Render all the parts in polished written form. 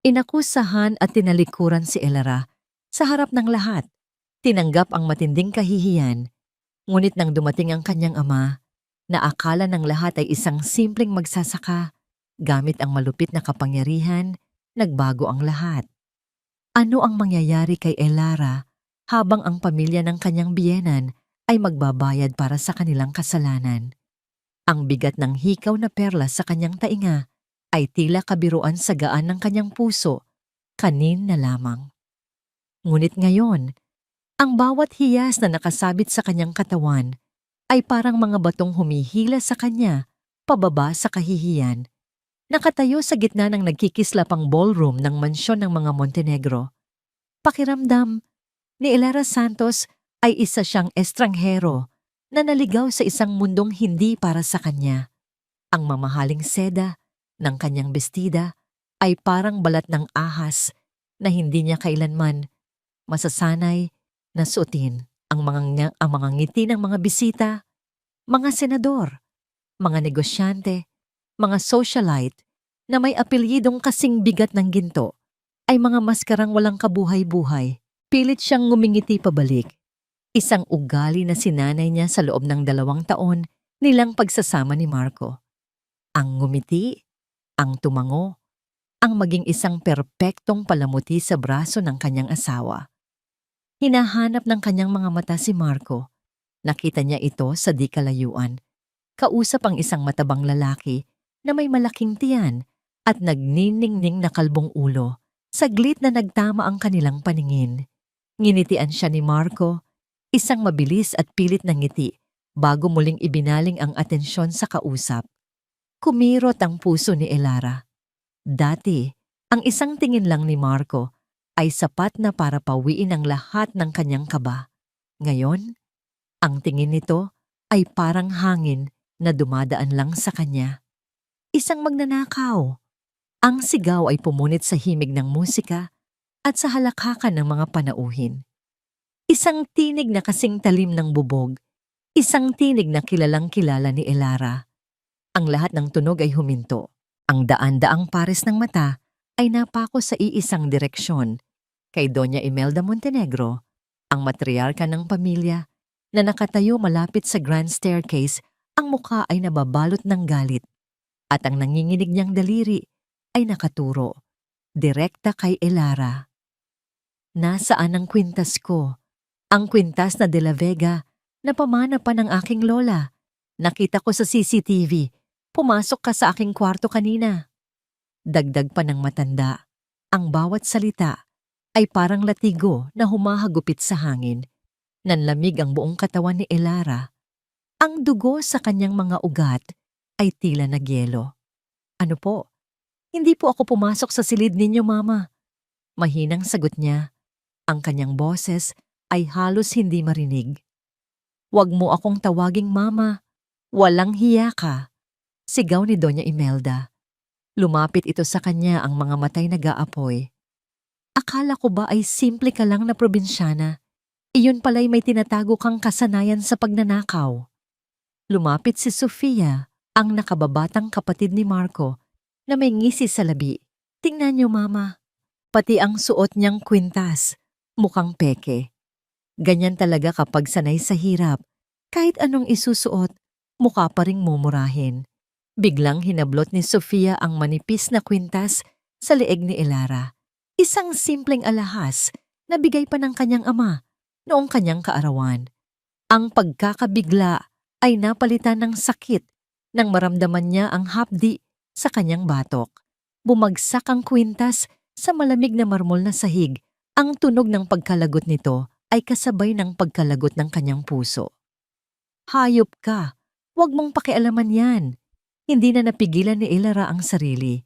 Inakusahan at tinalikuran si Elara sa harap ng lahat. Tinanggap ang matinding kahihiyan, ngunit nang dumating ang kanyang ama, na akala ng lahat ay isang simpleng magsasaka, gamit ang malupit na kapangyarihan, nagbago ang lahat. Ano ang mangyayari kay Elara habang ang pamilya ng kanyang biyenan ay magbabayad para sa kanilang kasalanan? Ang bigat ng hikaw na perlas sa kanyang tainga ay tila kabiruan sa gaan ng kanyang puso, kanin na lamang. Ngunit ngayon, ang bawat hiyas na nakasabit sa kanyang katawan ay parang mga batong humihila sa kanya pababa sa kahihiyan. Nakatayo sa gitna ng nagkikislapang ballroom ng mansyon ng mga Montenegro. Pakiramdam ni Elara Santos ay isa siyang estranghero na naligaw sa isang mundong hindi para sa kanya. Ang mamahaling seda ng kanyang bestida ay parang balat ng ahas na hindi niya kailanman masasanay na suotin. Ang mga ngiti ng mga bisita, mga senador, mga negosyante, mga socialite na may apelyidong kasing bigat ng ginto ay mga maskarang walang kabuhay-buhay. Pilit siyang ngumingiti pabalik. Isang ugali na sinanay niya sa loob ng 2 taon nilang pagsasama ni Marco. Ang ngumiti, ang tumango, ang maging isang perpektong palamuti sa braso ng kanyang asawa. Hinahanap ng kanyang mga mata si Marco. Nakita niya ito sa di kalayuan. Kausap ang isang matabang lalaki na may malaking tiyan at nagniningning na kalbong ulo. Saglit na nagtama ang kanilang paningin. Nginitian siya ni Marco, isang mabilis at pilit na ngiti, bago muling ibinaling ang atensyon sa kausap. Kumirot ang puso ni Elara. Dati, ang isang tingin lang ni Marco ay sapat na para pawiin ang lahat ng kanyang kaba. Ngayon, ang tingin nito ay parang hangin na dumadaan lang sa kanya. Isang magnanakaw. Ang sigaw ay pumunit sa himig ng musika at sa halakhakan ng mga panauhin. Isang tinig na kasing talim ng bubog. Isang tinig na kilalang-kilala ni Elara. Ang lahat ng tunog ay huminto. Ang daan-daang pares ng mata ay napako sa iisang direksyon, kay Doña Imelda Montenegro, ang matriarka ng pamilya na nakatayo malapit sa grand staircase. Ang mukha ay nababalot ng galit at ang nanginginig niyang daliri ay nakaturo direkta kay Elara. Nasaan ang kwintas ko? Ang kwintas na De La Vega na pamana pa ng aking lola. Nakita ko sa CCTV. Pumasok ka sa aking kwarto kanina. Dagdag pa ng matanda. Ang bawat salita ay parang latigo na humahagupit sa hangin. Nanlamig ang buong katawan ni Elara. Ang dugo sa kanyang mga ugat ay tila nagyelo. Ano po? Hindi po ako pumasok sa silid ninyo, Mama. Mahinang sagot niya. Ang kanyang boses ay halos hindi marinig. Huwag mo akong tawaging Mama. Walang hiya ka. Sigaw ni Doña Imelda. Lumapit ito sa kanya, ang mga matay nag-aapoy. Akala ko ba ay simple ka lang na probinsyana? Iyon pala'y may tinatago kang kasanayan sa pagnanakaw. Lumapit si Sofia, ang nakababatang kapatid ni Marco, na may ngisi sa labi. Tingnan niyo, Mama. Pati ang suot niyang kwintas. Mukhang peke. Ganyan talaga kapag sanay sa hirap. Kahit anong isusuot, mukha pa ring mumurahin. Biglang hinablot ni Sofia ang manipis na kwintas sa leeg ni Elara. Isang simpleng alahas na bigay pa ng kanyang ama noong kanyang kaarawan. Ang pagkakabigla ay napalitan ng sakit nang maramdaman niya ang hapdi sa kanyang batok. Bumagsak ang kwintas sa malamig na marmol na sahig. Ang tunog ng pagkalagot nito ay kasabay ng pagkalagot ng kanyang puso. Hayop ka! Huwag mong pakialaman yan! Hindi na napigilan ni Elara ang sarili.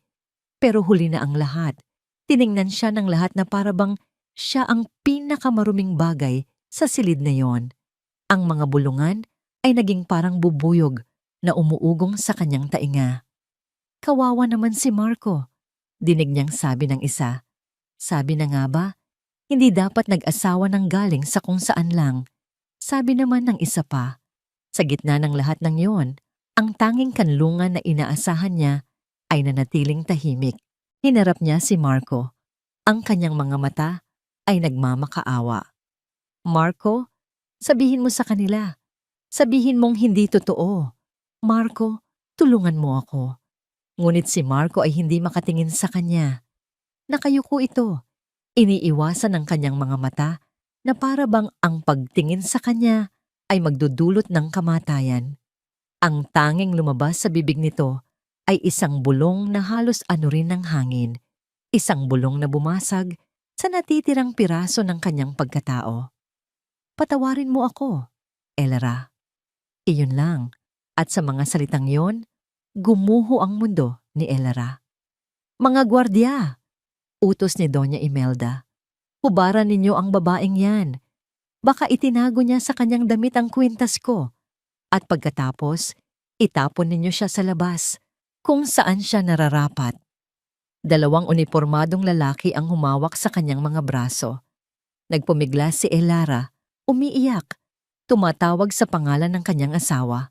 Pero huli na ang lahat. Tiningnan siya ng lahat na parabang siya ang pinakamaruming bagay sa silid na yon. Ang mga bulungan ay naging parang bubuyog na umuugong sa kanyang tainga. Kawawa naman si Marco, dinig niyang sabi ng isa. Sabi na nga ba, hindi dapat nag-asawa ng galing sa kung saan lang. Sabi naman ng isa pa. Sa gitna ng lahat ng yon, ang tanging kanlungan na inaasahan niya ay nanatiling tahimik. Hinarap niya si Marco. Ang kanyang mga mata ay nagmamakaawa. Marco, sabihin mo sa kanila. Sabihin mong hindi totoo. Marco, tulungan mo ako. Ngunit si Marco ay hindi makatingin sa kanya. Nakayuko ito. Iniiwasan ng kanyang mga mata na para bang ang pagtingin sa kanya ay magdudulot ng kamatayan. Ang tanging lumabas sa bibig nito ay isang bulong na halos anurin ng hangin. Isang bulong na bumasag sa natitirang piraso ng kanyang pagkatao. Patawarin mo ako, Elra. Iyon lang. At sa mga salitang yon, gumuho ang mundo ni Elra. Mga gwardya! Utos ni Doña Imelda. Hubaran ninyo ang babaeng yan. Baka itinago niya sa kanyang damit ang kwintas ko. At pagkatapos, itapon ninyo siya sa labas, kung saan siya nararapat. Dalawang unipormadong lalaki ang humawak sa kanyang mga braso. Nagpumigla si Elara, umiiyak, tumatawag sa pangalan ng kanyang asawa.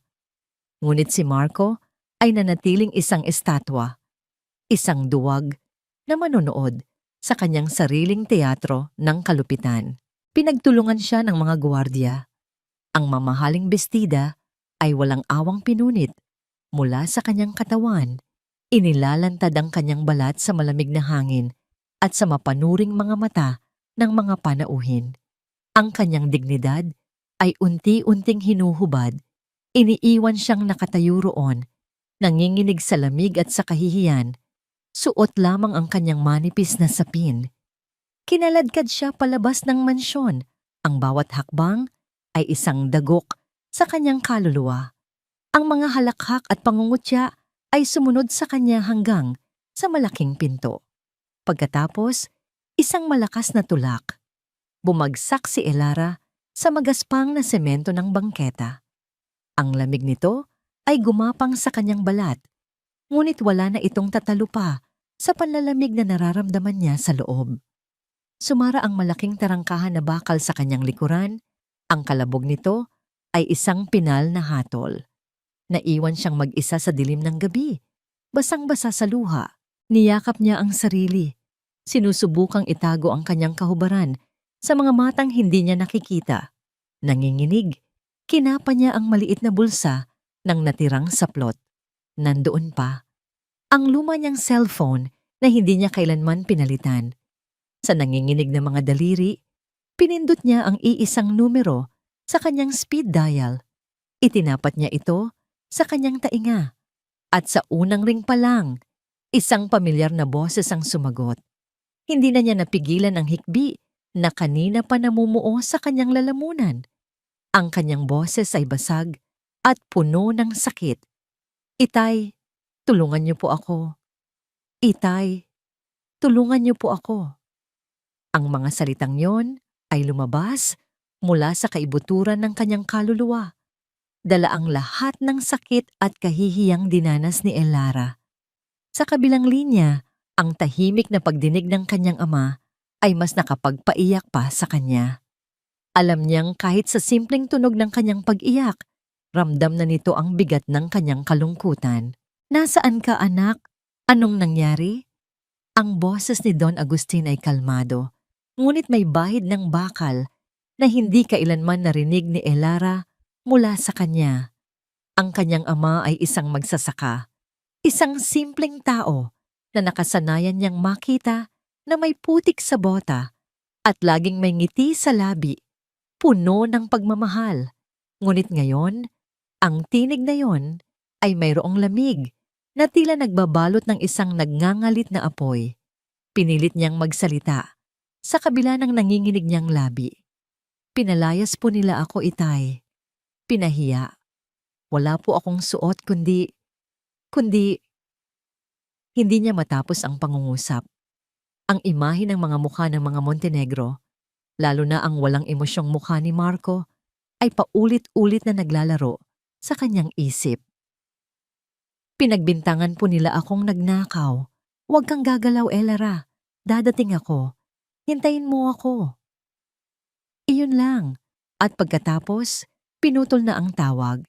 Ngunit si Marco ay nanatiling isang estatwa, isang duwag na manonood sa kanyang sariling teatro ng kalupitan. Pinagtulungan siya ng mga gwardiya. Ang mamahaling bestida ay walang awang pinunit mula sa kanyang katawan. Inilalantad ang kanyang balat sa malamig na hangin at sa mapanuring mga mata ng mga panauhin. Ang kanyang dignidad ay unti-unting hinuhubad. Iniiwan siyang nakatayo roon, nanginginig sa lamig at sa kahihiyan. Suot lamang ang kanyang manipis na sapin. Kinaladkad siya palabas ng mansyon. Ang bawat hakbang ay isang dagok sa kanyang kaluluwa. Ang mga halakhak at pangungutya ay sumunod sa kanya hanggang sa malaking pinto. Pagkatapos, isang malakas na tulak. Bumagsak si Elara sa magaspang na semento ng bangketa. Ang lamig nito ay gumapang sa kanyang balat, ngunit wala na itong tatalupa sa panlalamig na nararamdaman niya sa loob. Sumara ang malaking tarangkahan na bakal sa kanyang likuran. Ang kalabog nito ay isang pinal na hatol. Naiwan siyang mag-isa sa dilim ng gabi. Basang-basa sa luha. Niyakap niya ang sarili. Sinusubukang itago ang kanyang kahubaran sa mga matang hindi niya nakikita. Nanginginig. Kinapa niya ang maliit na bulsa ng natirang saplot. Nandoon pa ang luma niyang cellphone na hindi niya kailanman pinalitan. Sa nanginginig na mga daliri, pinindot niya ang iisang numero sa kanyang speed dial. Itinapat niya ito sa kanyang tainga. At sa unang ring pa lang, isang pamilyar na boses ang sumagot. Hindi na niya napigilan ang hikbi na kanina pa namumuo sa kanyang lalamunan. Ang kanyang boses ay basag at puno ng sakit. Itay, tulungan niyo po ako. Itay, tulungan niyo po ako. Ang mga salitang yon ay lumabas mula sa kaibuturan ng kanyang kaluluwa. Dala ang lahat ng sakit at kahihiyang dinanas ni Elara. Sa kabilang linya, ang tahimik na pagdinig ng kanyang ama ay mas nakapagpaiyak pa sa kanya. Alam niyang kahit sa simpleng tunog ng kanyang pag-iyak, ramdam na nito ang bigat ng kanyang kalungkutan. Nasaan ka, anak? Anong nangyari? Ang boses ni Don Agustin ay kalmado, ngunit may bahid ng bakal na hindi kailanman narinig ni Elara mula sa kanya. Ang kanyang ama ay isang magsasaka, isang simpleng tao na nakasanayan niyang makita na may putik sa bota at laging may ngiti sa labi, puno ng pagmamahal. Ngunit ngayon, ang tinig na yon ay mayroong lamig na tila nagbabalot ng isang nagngangalit na apoy. Pinilit niyang magsalita sa kabila ng nanginginig niyang labi. Pinalayas po nila ako, itay. Pinahiya. Wala po akong suot kundi hindi niya matapos ang pangungusap. Ang imahe ng mga mukha ng mga Montenegro, lalo na ang walang emosyong mukha ni Marco, ay paulit-ulit na naglalaro sa kanyang isip. Pinagbintangan po nila akong nagnakaw. Huwag kang gagalaw, Elara. Dadating ako. Hintayin mo ako. Iyon lang. At pagkatapos, pinutol na ang tawag.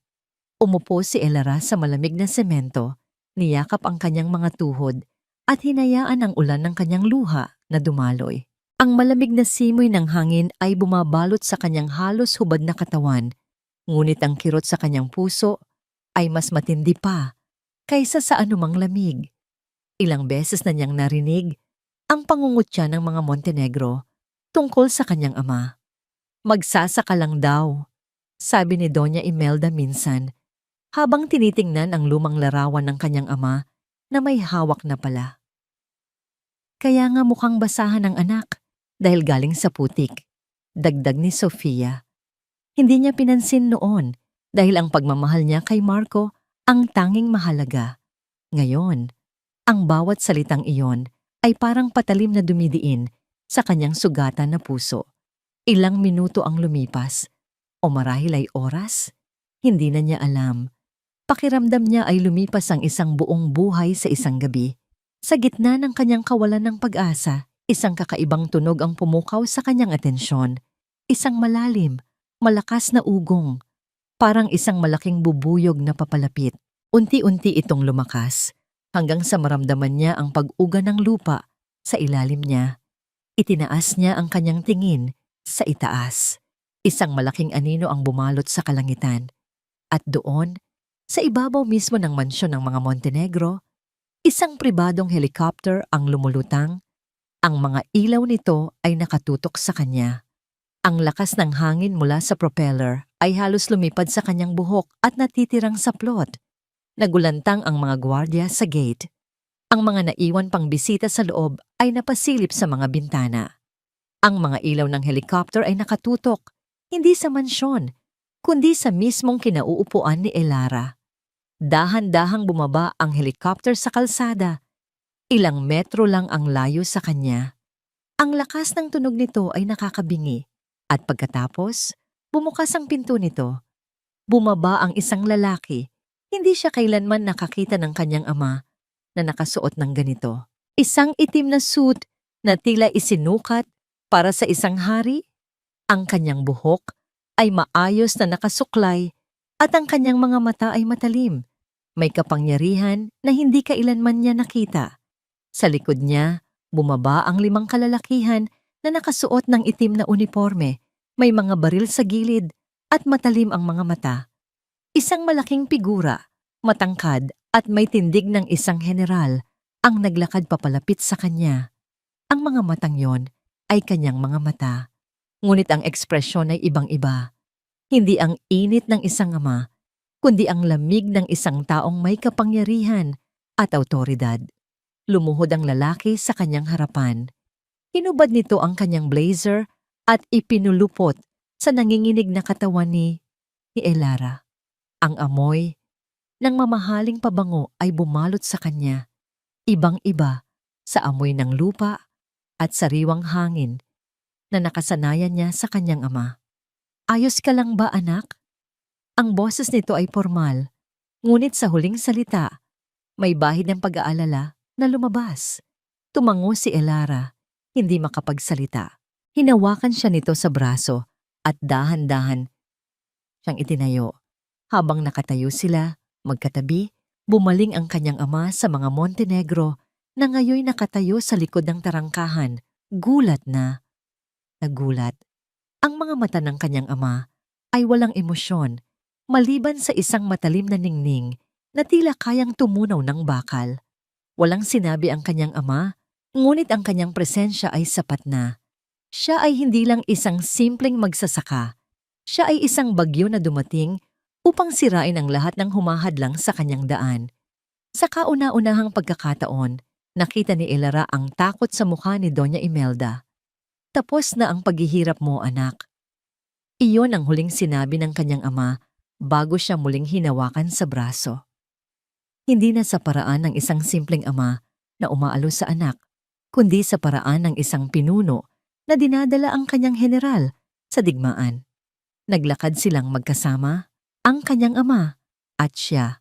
Umupo si Elara sa malamig na semento, niyakap ang kanyang mga tuhod at hinayaan ang ulan ng kanyang luha na dumaloy. Ang malamig na simoy ng hangin ay bumabalot sa kanyang halos hubad na katawan, ngunit ang kirot sa kanyang puso ay mas matindi pa kaysa sa anumang lamig. Ilang beses na niyang narinig ang pangungutya ng mga Montenegro tungkol sa kanyang ama. Magsasaka lang daw, sabi ni Doña Imelda minsan, habang tinitingnan ang lumang larawan ng kanyang ama na may hawak na pala. Kaya nga mukhang basahan ng anak dahil galing sa putik, dagdag ni Sofia. Hindi niya pinansin noon dahil ang pagmamahal niya kay Marco ang tanging mahalaga. Ngayon, ang bawat salitang iyon ay parang patalim na dumidiin sa kanyang sugatan na puso. Ilang minuto ang lumipas, o marahil ay oras, hindi na niya alam. Pakiramdam niya ay lumipas ang isang buong buhay sa isang gabi. Sa gitna ng kanyang kawalan ng pag-asa, isang kakaibang tunog ang pumukaw sa kanyang atensyon. Isang malalim, malakas na ugong, parang isang malaking bubuyog na papalapit. Unti-unti itong lumakas, hanggang sa maramdaman niya ang pag-uga ng lupa sa ilalim niya. Itinaas niya ang kanyang tingin sa itaas. Isang malaking anino ang bumalot sa kalangitan. At doon, sa ibabaw mismo ng mansyon ng mga Montenegro, isang pribadong helicopter ang lumulutang. Ang mga ilaw nito ay nakatutok sa kanya. Ang lakas ng hangin mula sa propeller ay halos lumipad sa kanyang buhok at natitirang saplot. Nagulantang ang mga gwardiya sa gate. Ang mga naiwan pang bisita sa loob ay napasilip sa mga bintana. Ang mga ilaw ng helicopter ay nakatutok, hindi sa mansyon, kundi sa mismong kinauupuan ni Elara. Dahan-dahang bumaba ang helicopter sa kalsada. Ilang metro lang ang layo sa kanya. Ang lakas ng tunog nito ay nakakabingi. At pagkatapos, bumukas ang pinto nito. Bumaba ang isang lalaki. Hindi siya kailanman nakakita ng kanyang ama na nakasuot ng ganito. Isang itim na suit na tila isinukat para sa isang hari. Ang kanyang buhok ay maayos na nakasuklay at ang kanyang mga mata ay matalim. May kapangyarihan na hindi kailanman niya nakita. Sa likod niya, bumaba ang 5 kalalakihan na nakasuot ng itim na uniforme. May mga baril sa gilid at matalim ang mga mata. Isang malaking figura, matangkad at may tindig ng isang general ang naglakad papalapit sa kanya. Ang mga matang yon ay kanyang mga mata. Ngunit ang ekspresyon ay ibang-iba. Hindi ang init ng isang ama, kundi ang lamig ng isang taong may kapangyarihan at autoridad. Lumuhod ang lalaki sa kanyang harapan. Hinubad nito ang kanyang blazer at ipinulupot sa nanginginig na katawan ni Elara. Ang amoy ng mamahaling pabango ay bumalot sa kanya. Ibang-iba sa amoy ng lupa at sariwang hangin na nakasanayan niya sa kanyang ama. Ayos ka lang ba, anak? Ang boses nito ay formal, ngunit sa huling salita, may bahid ng pag-aalala na lumabas. Tumango si Elara, hindi makapagsalita. Hinawakan siya nito sa braso at dahan-dahan siyang itinayo. Habang nakatayo sila, magkatabi, bumaling ang kanyang ama sa mga Montenegro na ngayoy nakatayo sa likod ng tarangkahan. Gulat na. Nagulat. Ang mga mata ng kanyang ama ay walang emosyon, maliban sa isang matalim na ningning na tila kayang tumunaw ng bakal. Walang sinabi ang kanyang ama, ngunit ang kanyang presensya ay sapat na. Siya ay hindi lang isang simpleng magsasaka. Siya ay isang bagyo na dumating upang sirain ang lahat ng humahadlang sa kanyang daan. Sa kauna-unahang pagkakataon, nakita ni Elara ang takot sa mukha ni Doña Imelda. Tapos na ang paghihirap mo, anak. Iyon ang huling sinabi ng kanyang ama bago siya muling hinawakan sa braso. Hindi na sa paraan ng isang simpleng ama na umaalo sa anak, kundi sa paraan ng isang pinuno na dinadala ang kanyang general sa digmaan. Naglakad silang magkasama, ang kanyang ama at siya,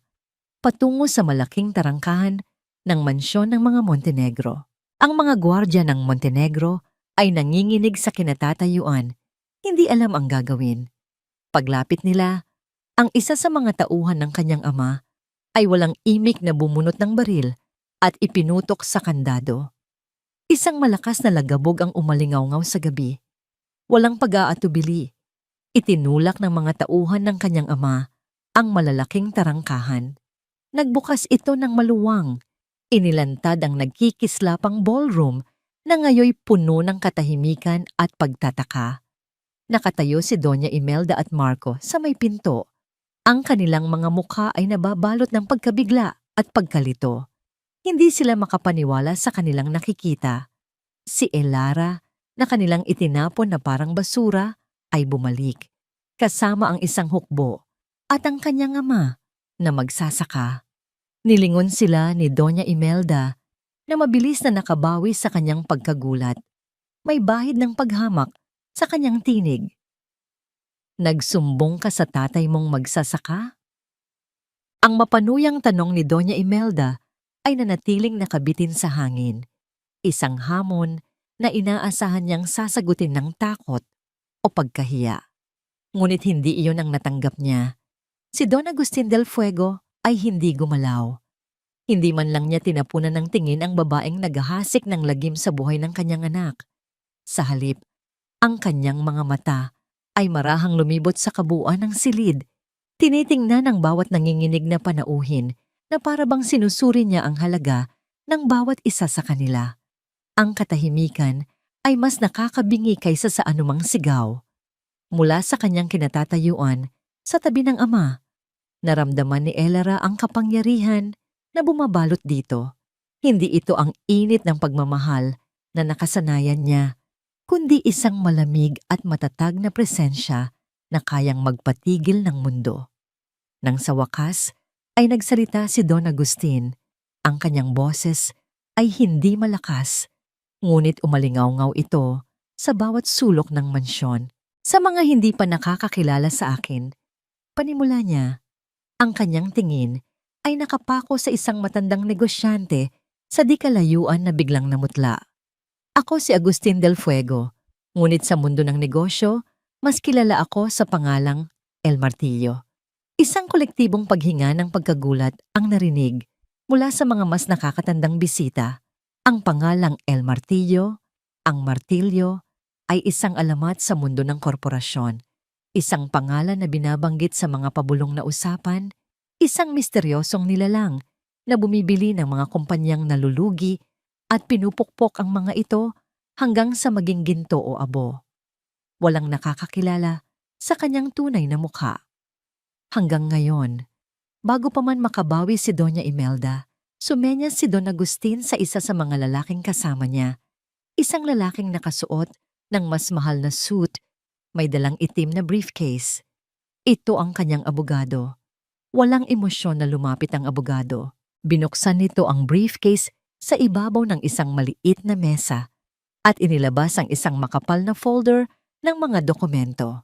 patungo sa malaking tarangkahan ng mansyon ng mga Montenegro. Ang mga gwardya ng Montenegro ay nanginginig sa kinatatayuan, hindi alam ang gagawin. Paglapit nila, ang isa sa mga tauhan ng kanyang ama ay walang imik na bumunot ng baril at ipinutok sa kandado. Isang malakas na lagabog ang umalingaw-ngaw sa gabi. Walang pag-aatubili. Itinulak ng mga tauhan ng kanyang ama ang malalaking tarangkahan. Nagbukas ito ng maluwang. Inilantad ang nagkikislapang ballroom na ngayoy puno ng katahimikan at pagtataka. Nakatayo si Doña Imelda at Marco sa may pinto. Ang kanilang mga mukha ay nababalot ng pagkabigla at pagkalito. Hindi sila makapaniwala sa kanilang nakikita. Si Elara, na kanilang itinapon na parang basura, ay bumalik, kasama ang isang hukbo at ang kanyang ama na magsasaka. Nilingon sila ni Doña Imelda na mabilis na nakabawi sa kanyang pagkagulat. May bahid ng paghamak sa kanyang tinig. Nagsumbong ka sa tatay mong magsasaka? Ang mapanuyang tanong ni Doña Imelda ay nanatiling nakabitin sa hangin. Isang hamon na inaasahan niyang sasagutin ng takot o pagkahiya. Ngunit hindi iyon ang natanggap niya. Si Don Agustin del Fuego ay hindi gumalaw. Hindi man lang niya tinapunan ng tingin ang babaeng naghahasik ng lagim sa buhay ng kanyang anak. Sa halip, ang kanyang mga mata ay marahang lumibot sa kabuuan ng silid. Tinitingnan ang bawat nanginginig na panauhin na para bang sinusuri niya ang halaga ng bawat isa sa kanila. Ang katahimikan ay mas nakakabingi kaysa sa anumang sigaw. Mula sa kanyang kinatatayuan, sa tabi ng ama, naramdaman ni Elara ang kapangyarihan na bumabalot dito. Hindi ito ang init ng pagmamahal na nakasanayan niya, kundi isang malamig at matatag na presensya na kayang magpatigil ng mundo. Nang sa wakas ay nagsalita si Don Agustin, ang kanyang boses ay hindi malakas, ngunit umalingaw-ngaw ito sa bawat sulok ng mansyon. Sa mga hindi pa nakakakilala sa akin, panimula niya, ang kanyang tingin ay nakapako sa isang matandang negosyante sa di kalayuan na biglang namutla. Ako si Agustin del Fuego, ngunit sa mundo ng negosyo, mas kilala ako sa pangalang El Martillo. Isang kolektibong paghinga ng pagkagulat ang narinig mula sa mga mas nakakatandang bisita. Ang pangalang El Martillo, ang martilyo, ay isang alamat sa mundo ng korporasyon. Isang pangalan na binabanggit sa mga pabulong na usapan, isang misteryosong nilalang na bumibili ng mga kumpanyang nalulugi at pinupukpok ang mga ito hanggang sa maging ginto o abo. Walang nakakakilala sa kanyang tunay na mukha. Hanggang ngayon, bago pa man makabawi si Doña Imelda, sumenyas si Don Agustin sa isa sa mga lalaking kasama niya. Isang lalaking nakasuot ng mas mahal na suit, may dalang itim na briefcase. Ito ang kanyang abogado. Walang emosyon na lumapit ang abogado. Binuksan nito ang briefcase sa ibabaw ng isang maliit na mesa at inilabas ang isang makapal na folder ng mga dokumento.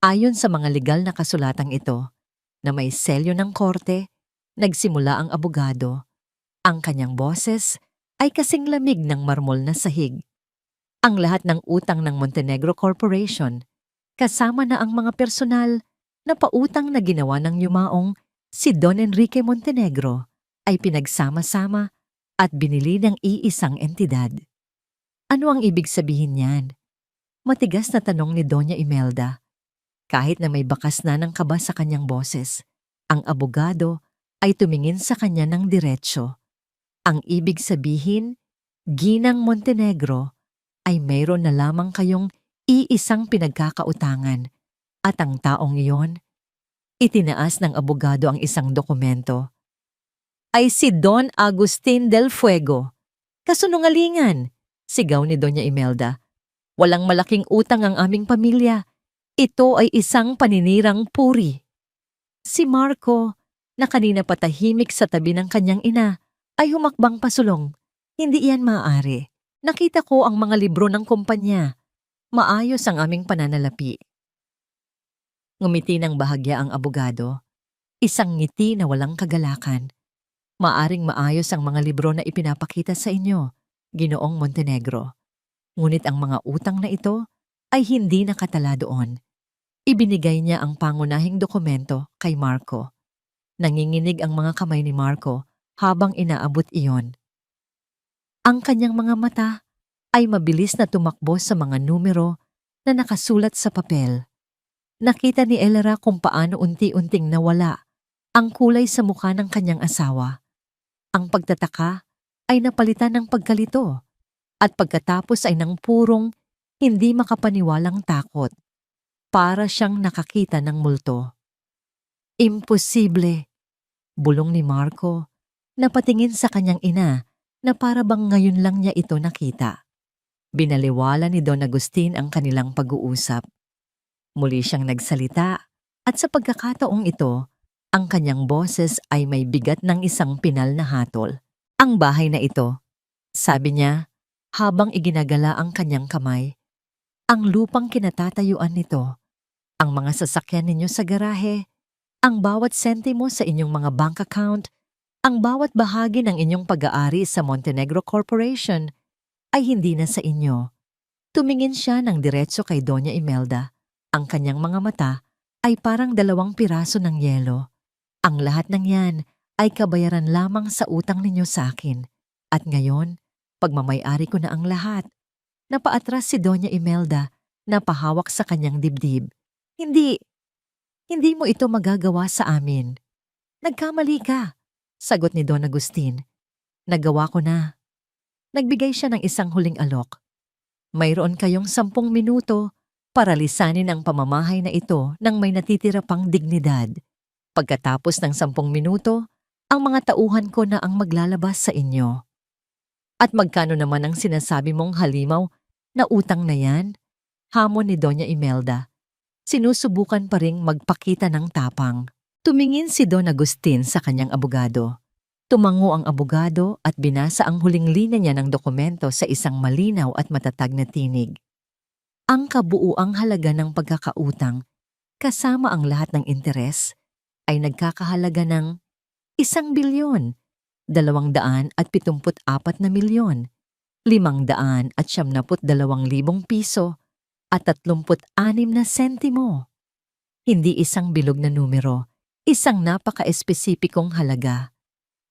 Ayon sa mga legal na kasulatang ito, na may selyo ng korte, nagsimula ang abogado. Ang kanyang boses ay kasing lamig ng marmol na sahig. Ang lahat ng utang ng Montenegro Corporation, kasama na ang mga personal na pautang na ginawa ng yumaong si Don Enrique Montenegro, ay pinagsama-sama at binili ng iisang entidad. Ano ang ibig sabihin niyan? Matigas na tanong ni Doña Imelda. Kahit na may bakas na ng kaba sa kanyang boses, ang abogado ay tumingin sa kanya ng diretsyo. Ang ibig sabihin, Ginang Montenegro, ay mayroon na lamang kayong iisang pinagkakautangan at ang taong iyon, itinaas ng abogado ang isang dokumento, ay si Don Agustin del Fuego. Kasunungalingan, sigaw ni Doña Imelda. Walang malaking utang ang aming pamilya. Ito ay isang paninirang puri. Si Marco, na kanina patahimik sa tabi ng kanyang ina, ay humakbang pasulong. Hindi iyan maaari. Nakita ko ang mga libro ng kumpanya. Maayos ang aming pananalapi. Ngumiti ng bahagya ang abogado. Isang ngiti na walang kagalakan. Maaring maayos ang mga libro na ipinapakita sa inyo, Ginoong Montenegro. Ngunit ang mga utang na ito ay hindi nakatala doon. Ibinigay niya ang pangunahing dokumento kay Marco. Nanginginig ang mga kamay ni Marco habang inaabot iyon. Ang kanyang mga mata ay mabilis na tumakbo sa mga numero na nakasulat sa papel. Nakita ni Elera kung paano unti-unting nawala ang kulay sa mukha ng kanyang asawa. Ang pagtataka ay napalitan ng pagkalito at pagkatapos ay ng purong hindi makapaniwalang takot. Para siyang nakakita ng multo. Imposible, bulong ni Marco, napatingin sa kanyang ina na para bang ngayon lang niya ito nakita. Binaliwala ni Don Agustin ang kanilang pag-uusap. Muli siyang nagsalita at sa pagkakataong ito, ang kanyang boses ay may bigat ng isang pinal na hatol. Ang bahay na ito, sabi niya habang iginagala ang kanyang kamay, ang lupang kinatatayuan nito, ang mga sasakyan ninyo sa garahe, ang bawat sentimo sa inyong mga bank account, ang bawat bahagi ng inyong pag-aari sa Montenegro Corporation ay hindi na sa inyo. Tumingin siya ng diretso kay Doña Imelda. Ang kanyang mga mata ay parang 2 piraso ng yelo. Ang lahat ng yan ay kabayaran lamang sa utang ninyo sa akin. At ngayon, pagmamay-ari ko na ang lahat. Napaatras si Doña Imelda na pahawak sa kanyang dibdib. Hindi mo ito magagawa sa amin. Nagkamali ka, sagot ni Don Agustin. Nagawa ko na. Nagbigay siya ng isang huling alok. Mayroon kayong 10 minuto para lisanin ang pamamahay na ito nang may natitira pang dignidad. Pagkatapos ng 10 minuto, ang mga tauhan ko na ang maglalabas sa inyo. At magkano naman ang sinasabi mong halimaw na utang na yan? Hamon ni Doña Imelda. Sinusubukan pa ring magpakita ng tapang. Tumingin si Don Agustin sa kanyang abogado. Tumango ang abogado at binasa ang huling linya niya ng dokumento sa isang malinaw at matatag na tinig. Ang kabuuang halaga ng pagkakautang, kasama ang lahat ng interes, ay nagkakahalaga ng 1 bilyon, 274 na milyon, 500 at 72,000 piso, at 36 na sentimo. Hindi isang bilog na numero, isang napaka-espesipikong halaga.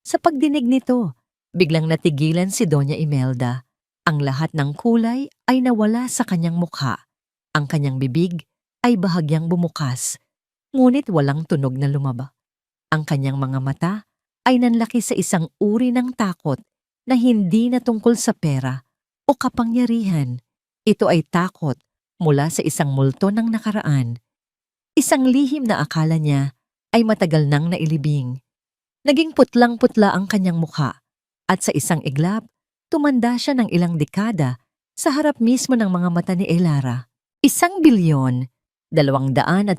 Sa pagdinig nito, biglang natigilan si Doña Imelda. Ang lahat ng kulay ay nawala sa kanyang mukha. Ang kanyang bibig ay bahagyang bumukas, ngunit walang tunog na lumaba. Ang kanyang mga mata ay nanlaki sa isang uri ng takot na hindi na tungkol sa pera o kapangyarihan. Ito ay takot mula sa isang multo ng nakaraan. Isang lihim na akala niya ay matagal nang nailibing. Naging putlang-putla ang kanyang mukha at sa isang iglap, tumanda siya ng ilang dekada sa harap mismo ng mga mata ni Elara. 1 bilyon, 274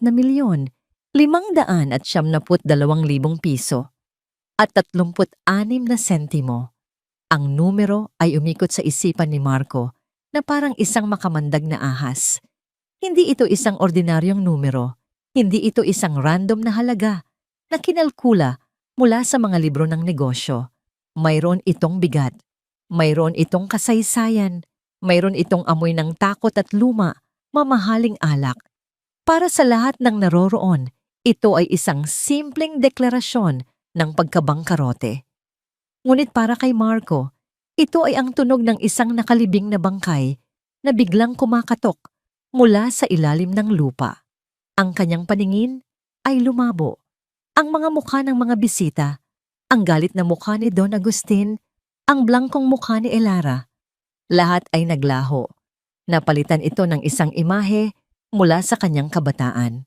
na milyon, 572,000 piso, at 36 na sentimo. Ang numero ay umikot sa isipan ni Marco na parang isang makamandag na ahas. Hindi ito isang ordinaryong numero, hindi ito isang random na halaga na kinalkula mula sa mga libro ng negosyo. Mayroon itong bigat, mayroon itong kasaysayan, mayroon itong amoy ng takot at luma, mamahaling alak. Para sa lahat ng naroroon, ito ay isang simpleng deklarasyon ng pagkabangkarote. Ngunit para kay Marco, ito ay ang tunog ng isang nakalibing na bangkay na biglang kumakatok mula sa ilalim ng lupa. Ang kanyang paningin ay lumabo. Ang mga mukha ng mga bisita, ang galit na mukha ni Don Agustin, ang blangkong mukha ni Elara, lahat ay naglaho. Napalitan ito ng isang imahe mula sa kanyang kabataan.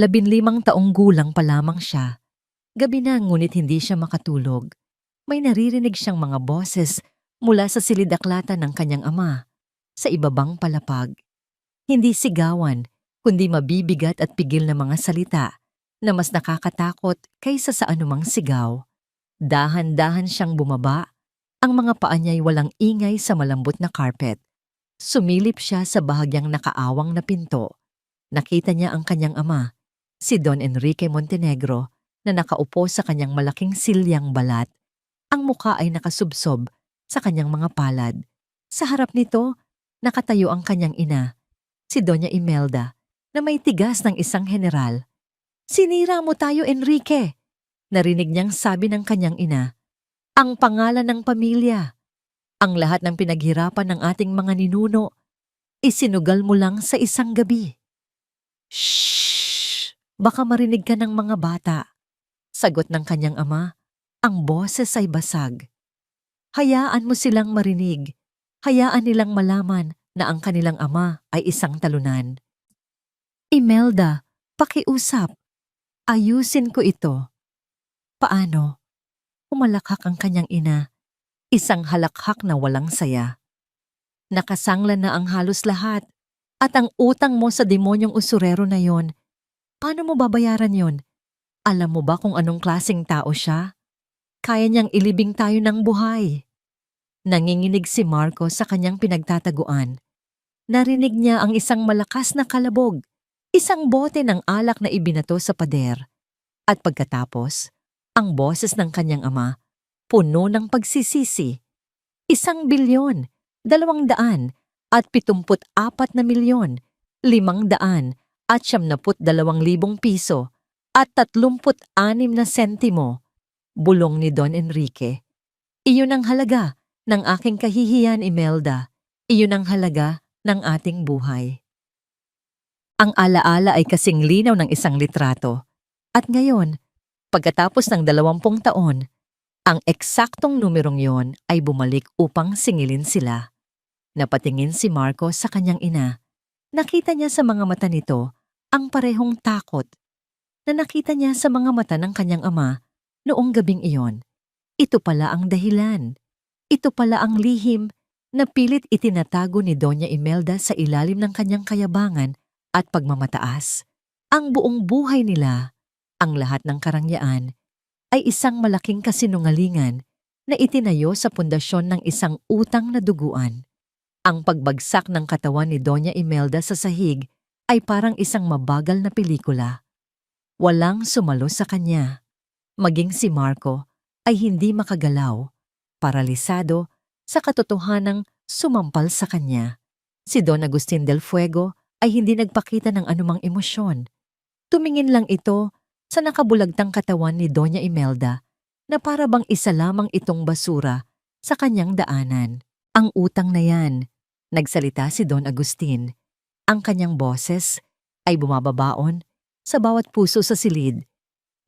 15 taong gulang pa lamang siya. Gabi na ngunit hindi siya makatulog. May naririnig siyang mga boses mula sa silid-aklatan ng kanyang ama sa ibabang palapag. Hindi sigawan, kundi mabibigat at pigil na mga salita na mas nakakatakot kaysa sa anumang sigaw. Dahan-dahan siyang bumaba, ang mga paa niya'y walang ingay sa malambot na carpet. Sumilip siya sa bahagyang nakaawang na pinto. Nakita niya ang kanyang ama, si Don Enrique Montenegro, na nakaupo sa kanyang malaking silyang balat. Ang muka ay nakasubsob sa kanyang mga palad. Sa harap nito, nakatayo ang kanyang ina, si Doña Imelda, na may tigas ng isang general. "Sinira mo tayo, Enrique! Narinig niyang sabi ng kanyang ina, ang pangalan ng pamilya, ang lahat ng pinaghirapan ng ating mga ninuno, isinugal mo lang sa isang gabi. Shh! Baka marinig ka ng mga bata. Sagot ng kanyang ama, ang boses ay basag. Hayaan mo silang marinig. Hayaan nilang malaman na ang kanilang ama ay isang talunan. Imelda, pakiusap. Ayusin ko ito. Paano? Humalakhak ang kanyang ina. Isang halakhak na walang saya. Nakasangla na ang halos lahat. At ang utang mo sa demonyong usurero na yon, paano mo babayaran yon? Alam mo ba kung anong klaseng tao siya? Kaya niyang ilibing tayo ng buhay. Nanginginig si Marco sa kanyang pinagtataguan. Narinig niya ang isang malakas na kalabog, isang bote ng alak na ibinato sa pader. At pagkatapos, ang boses ng kanyang ama, puno ng pagsisisi. 1 bilyon, 200 at 74 na milyon, 500 at 72,000 piso at 36 na sentimo. Bulong ni Don Enrique. Iyon ang halaga ng aking kahihiyan, Imelda. Iyon ang halaga ng ating buhay. Ang alaala ay kasing linaw ng isang litrato. At ngayon, pagkatapos ng 20 taon, ang eksaktong numerong yon ay bumalik upang singilin sila. Napatingin si Marco sa kanyang ina. Nakita niya sa mga mata nito ang parehong takot na nakita niya sa mga mata ng kanyang ama noong gabing iyon. Ito pala ang dahilan. Ito pala ang lihim na pilit itinatago ni Doña Imelda sa ilalim ng kanyang kayabangan at pagmamataas. Ang buong buhay nila, ang lahat ng karangyaan, ay isang malaking kasinungalingan na itinayo sa pundasyon ng isang utang na duguan. Ang pagbagsak ng katawan ni Doña Imelda sa sahig ay parang isang mabagal na pelikula. Walang sumalo sa kanya. Maging si Marco ay hindi makagalaw, paralisado sa katotohanang sumampal sa kanya. Si Don Agustin del Fuego ay hindi nagpakita ng anumang emosyon. Tumingin lang ito sa nakabulagtang katawan ni Doña Imelda na para bang isa lamang itong basura sa kanyang daanan. Ang utang na yan, nagsalita si Don Agustin. Ang kanyang boses ay bumababaon sa bawat puso sa silid.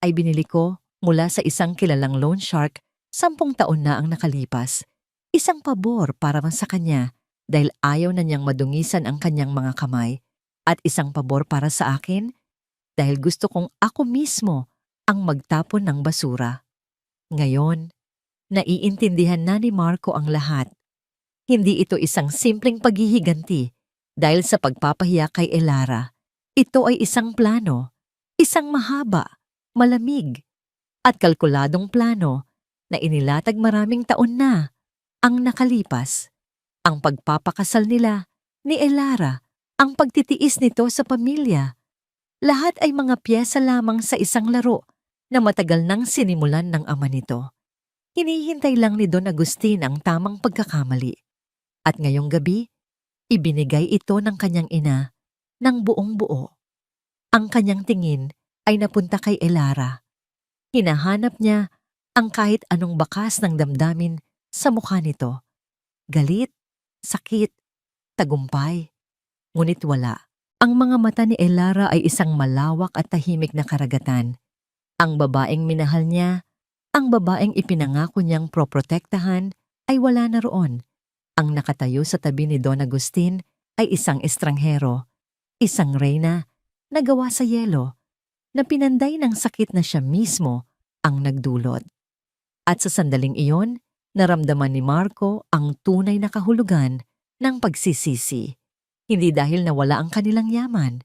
Ay binili ko mula sa isang kilalang loan shark 10 taon na ang nakalipas. Isang pabor para sa kanya dahil ayaw na niyang madungisan ang kanyang mga kamay. At isang pabor para sa akin dahil gusto kong ako mismo ang magtapon ng basura. Ngayon, naiintindihan na ni Marco ang lahat. Hindi ito isang simpleng paghihiganti dahil sa pagpapahiya kay Elara. Ito ay isang plano, isang mahaba, malamig, at kalkuladong plano na inilatag maraming taon na ang nakalipas. Ang pagpapakasal nila ni Elara, ang pagtitiis nito sa pamilya. Lahat ay mga piyesa lamang sa isang laro na matagal nang sinimulan ng ama nito. Hinihintay lang ni Don Agustin ang tamang pagkakamali. At ngayong gabi, ibinigay ito ng kanyang ina ng buong buo. Ang kanyang tingin ay napunta kay Elara. Hinahanap niya ang kahit anong bakas ng damdamin sa mukha nito. Galit, sakit, tagumpay. Ngunit wala. Ang mga mata ni Elara ay isang malawak at tahimik na karagatan. Ang babaeng minahal niya, ang babaeng ipinangako niyang proprotektahan ay wala na roon. Ang nakatayo sa tabi ni Don Agustin ay isang estranghero, isang reyna na gawa sa yelo, na pinanday ng sakit na siya mismo ang nagdulot. At sa sandaling iyon, naramdaman ni Marco ang tunay na kahulugan ng pagsisisi. Hindi dahil nawala ang kanilang yaman,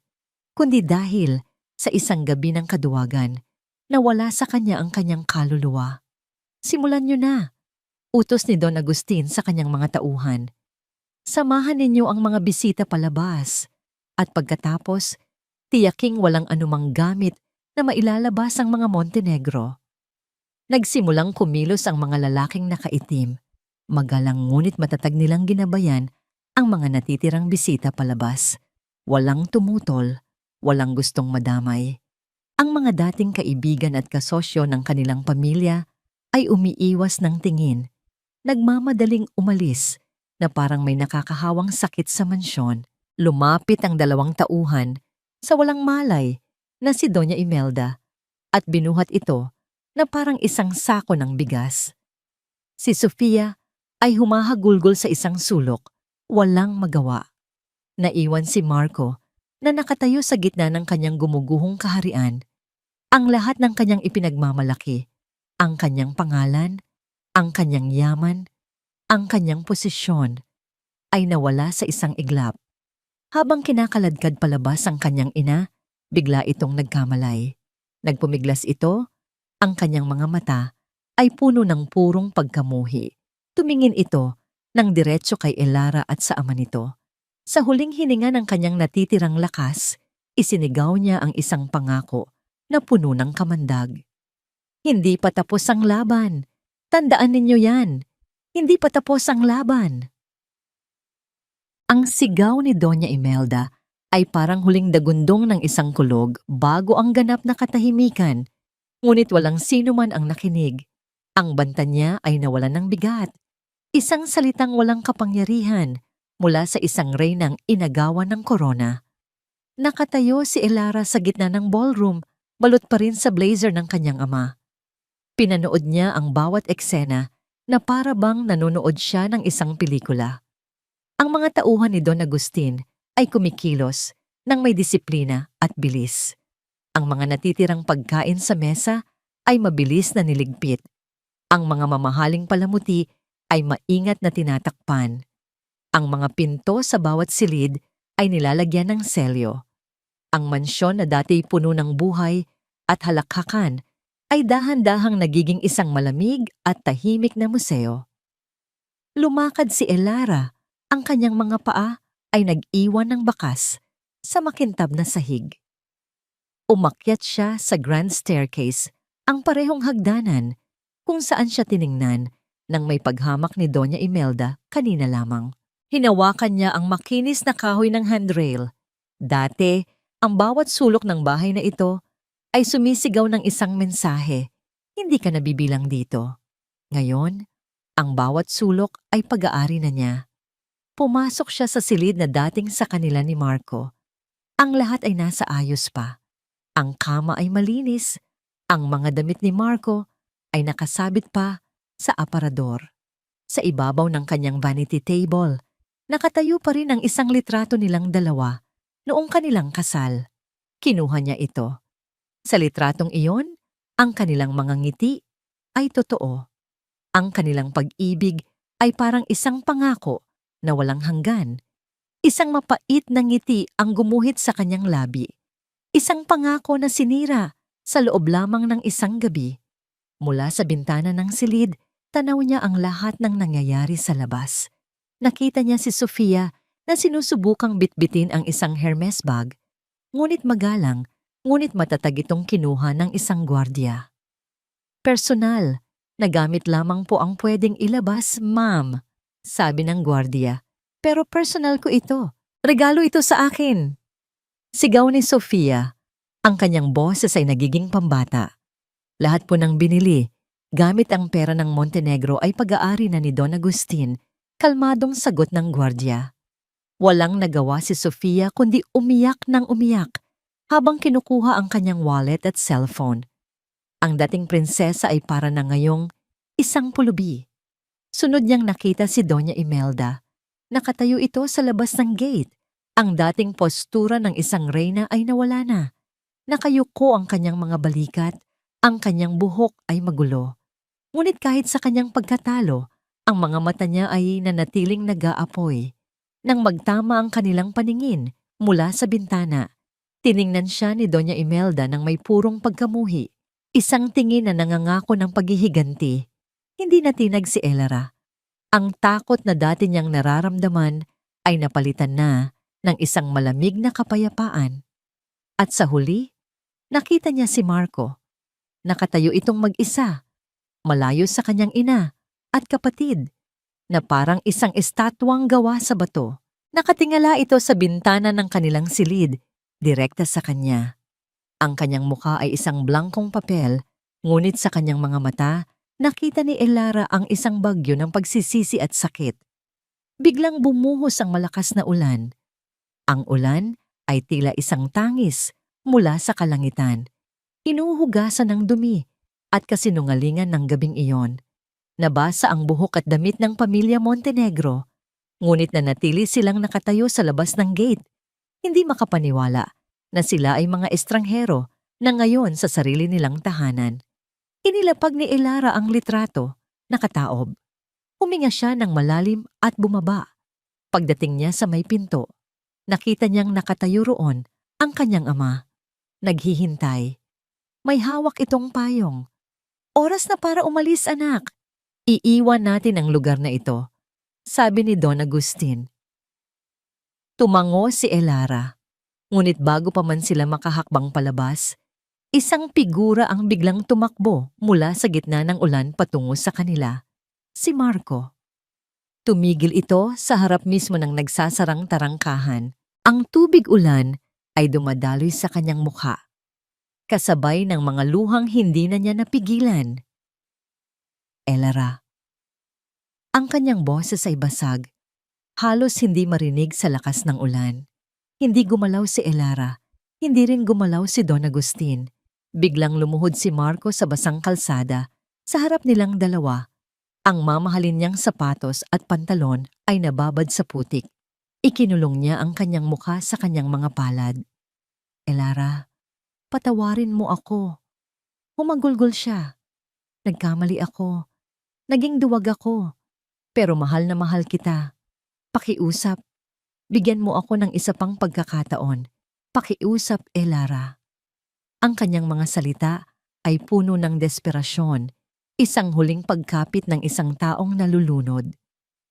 kundi dahil sa isang gabi ng kaduwagan, nawala sa kanya ang kanyang kaluluwa. Simulan niyo na. Utos ni Don Agustin sa kanyang mga tauhan. Samahan ninyo ang mga bisita palabas at pagkatapos, tiyaking walang anumang gamit na mailalabas ang mga Montenegro. Nagsimulang kumilos ang mga lalaking nakaitim. Magalang ngunit matatag nilang ginabayan ang mga natitirang bisita palabas. Walang tumutol, walang gustong madamay. Ang mga dating kaibigan at kasosyo ng kanilang pamilya ay umiiwas ng tingin, nagmamadaling umalis na parang may nakakahawang sakit sa mansyon. Lumapit ang 2 tauhan sa walang malay na si Doña Imelda at binuhat ito na parang isang sako ng bigas. Si Sofia ay humahagulgol sa isang sulok, walang magawa. Naiwan si Marco na nakatayo sa gitna ng kanyang gumuguhong kaharian. Ang lahat ng kanyang ipinagmamalaki, ang kanyang pangalan, ang kanyang yaman, ang kanyang posisyon, ay nawala sa isang iglap. Habang kinakaladkad palabas ang kanyang ina, bigla itong nagkamalay. Nagpumiglas ito, ang kanyang mga mata ay puno ng purong pagkamuhi. Tumingin ito ng diretso kay Elara at sa ama nito. Sa huling hininga ng kanyang natitirang lakas, isinigaw niya ang isang pangako na puno ng kamandag. Hindi pa tapos ang laban. Tandaan ninyo yan. Hindi pa tapos ang laban. Ang sigaw ni Doña Imelda ay parang huling dagundong ng isang kulog bago ang ganap na katahimikan. Ngunit walang sino man ang nakinig. Ang banta niya ay nawalan ng bigat. Isang salitang walang kapangyarihan mula sa isang reynang inagawan ng korona. Nakatayo si Elara sa gitna ng ballroom, balot pa rin sa blazer ng kanyang ama. Pinanood niya ang bawat eksena na para bang nanonood siya ng isang pelikula. Ang mga tauhan ni Don Agustin ay kumikilos ng may disiplina at bilis. Ang mga natitirang pagkain sa mesa ay mabilis na niligpit. Ang mga mamahaling palamuti ay maingat na tinatakpan. Ang mga pinto sa bawat silid ay nilalagyan ng selyo. Ang mansyon na dati puno ng buhay at halakhakan ay dahan-dahang nagiging isang malamig at tahimik na museo. Lumakad si Elara. Ang kanyang mga paa ay nag-iwan ng bakas sa makintab na sahig. Umakyat siya sa grand staircase, ang parehong hagdanan kung saan siya tiningnan ng may paghamak ni Doña Imelda kanina lamang. Hinawakan niya ang makinis na kahoy ng handrail. Dati, ang bawat sulok ng bahay na ito ay sumisigaw ng isang mensahe, hindi ka nabibilang dito. Ngayon, ang bawat sulok ay pag-aari na niya. Pumasok siya sa silid na dating sa kanila ni Marco. Ang lahat ay nasa ayos pa. Ang kama ay malinis. Ang mga damit ni Marco ay nakasabit pa sa aparador. Sa ibabaw ng kanyang vanity table, nakatayo pa rin ang isang litrato nilang dalawa noong kanilang kasal. Kinuha niya ito. Sa litratong iyon, ang kanilang mga ngiti ay totoo. Ang kanilang pag-ibig ay parang isang pangako na walang hanggan. Isang mapait na ngiti ang gumuhit sa kanyang labi. Isang pangako na sinira sa loob lamang ng isang gabi. Mula sa bintana ng silid, tanaw niya ang lahat ng nangyayari sa labas. Nakita niya si Sofia na sinusubukang bitbitin ang isang Hermes bag. Ngunit magalang, ngunit matatag itong kinuha ng isang gwardiya. Personal, nagamit lamang po ang pwedeng ilabas, ma'am, sabi ng gwardiya. Pero personal ko ito. Regalo ito sa akin. Sigaw ni Sofia. Ang kanyang boses ay nagiging pambata. Lahat po ng binili, gamit ang pera ng Montenegro ay pag-aari na ni Don Agustin, kalmadong sagot ng gwardiya. Walang nagawa si Sofia kundi umiyak ng umiyak habang kinukuha ang kanyang wallet at cellphone. Ang dating prinsesa ay para na ngayong isang pulubi. Sunod niyang nakita si Doña Imelda. Nakatayo ito sa labas ng gate. Ang dating postura ng isang reyna ay nawala na. Nakayuko ang kanyang mga balikat, ang kanyang buhok ay magulo. Ngunit kahit sa kanyang pagkatalo, ang mga mata niya ay nanatiling nag-aapoy. Nang magtama ang kanilang paningin mula sa bintana, tiningnan siya ni Doña Imelda ng may purong pagkamuhi. Isang tingin na nangangako ng paghihiganti. Hindi natinag si Elara. Ang takot na dati niyang nararamdaman ay napalitan na ng isang malamig na kapayapaan. At sa huli, nakita niya si Marco. Nakatayo itong mag-isa, malayo sa kanyang ina at kapatid, na parang isang estatwang gawa sa bato. Nakatingala ito sa bintana ng kanilang silid, direkta sa kanya. Ang kanyang mukha ay isang blankong papel, ngunit sa kanyang mga mata, nakita ni Elara ang isang bagyo ng pagsisisi at sakit. Biglang bumuhos ang malakas na ulan. Ang ulan ay tila isang tangis mula sa kalangitan. Hinuhugasan ng dumi at kasinungalingan ng gabing iyon. Nabasa ang buhok at damit ng pamilya Montenegro, ngunit nanatili silang nakatayo sa labas ng gate, hindi makapaniwala na sila ay mga estranghero na ngayon sa sarili nilang tahanan. Inilapag ni Elara ang litrato, nakataob. Huminga siya ng malalim at bumaba. Pagdating niya sa may pinto, nakita niyang nakatayo roon ang kanyang ama. Naghihintay. May hawak itong payong. Oras na para umalis, anak. Iiwan natin ang lugar na ito, sabi ni Don Agustin. Tumango si Elara. Ngunit bago pa man sila makahakbang palabas, isang figura ang biglang tumakbo mula sa gitna ng ulan patungo sa kanila. Si Marco. Tumigil ito sa harap mismo ng nagsasarang tarangkahan. Ang tubig ulan ay dumadaloy sa kanyang mukha, kasabay ng mga luhang hindi na niya napigilan. Elara. Ang kanyang boses ay basag, halos hindi marinig sa lakas ng ulan. Hindi gumalaw si Elara, hindi rin gumalaw si Don Agustin. Biglang lumuhod si Marco sa basang kalsada, sa harap nilang dalawa. Ang mamahalin niyang sapatos at pantalon ay nababad sa putik. Ikinulong niya ang kanyang mukha sa kanyang mga palad. Elara, patawarin mo ako. Humagulgol siya. Nagkamali ako. Naging duwag ako. Pero mahal na mahal kita. Pakiusap. Bigyan mo ako ng isa pang pagkakataon. Pakiusap, Elara. Ang kanyang mga salita ay puno ng desperasyon, isang huling pagkapit ng isang taong nalulunod.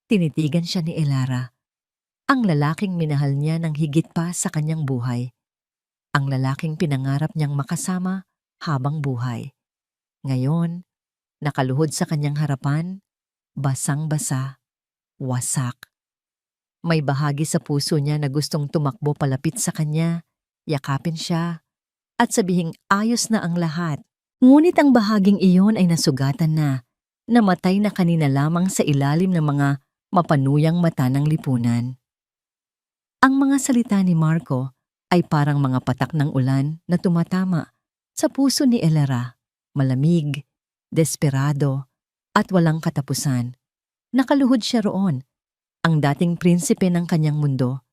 Tinitigan siya ni Elara. Ang lalaking minahal niya ng higit pa sa kanyang buhay. Ang lalaking pinangarap niyang makasama habang buhay. Ngayon, nakaluhod sa kanyang harapan, basang-basa, wasak. May bahagi sa puso niya na gustong tumakbo palapit sa kanya, yakapin siya, at sabihing ayos na ang lahat. Ngunit ang bahaging iyon ay nasugatan na, namatay na kanina lamang sa ilalim ng mga mapanuyang mata ng lipunan. Ang mga salita ni Marco ay parang mga patak ng ulan na tumatama sa puso ni Elara, malamig, desperado, at walang katapusan. Nakaluhod siya roon, ang dating prinsipe ng kanyang mundo.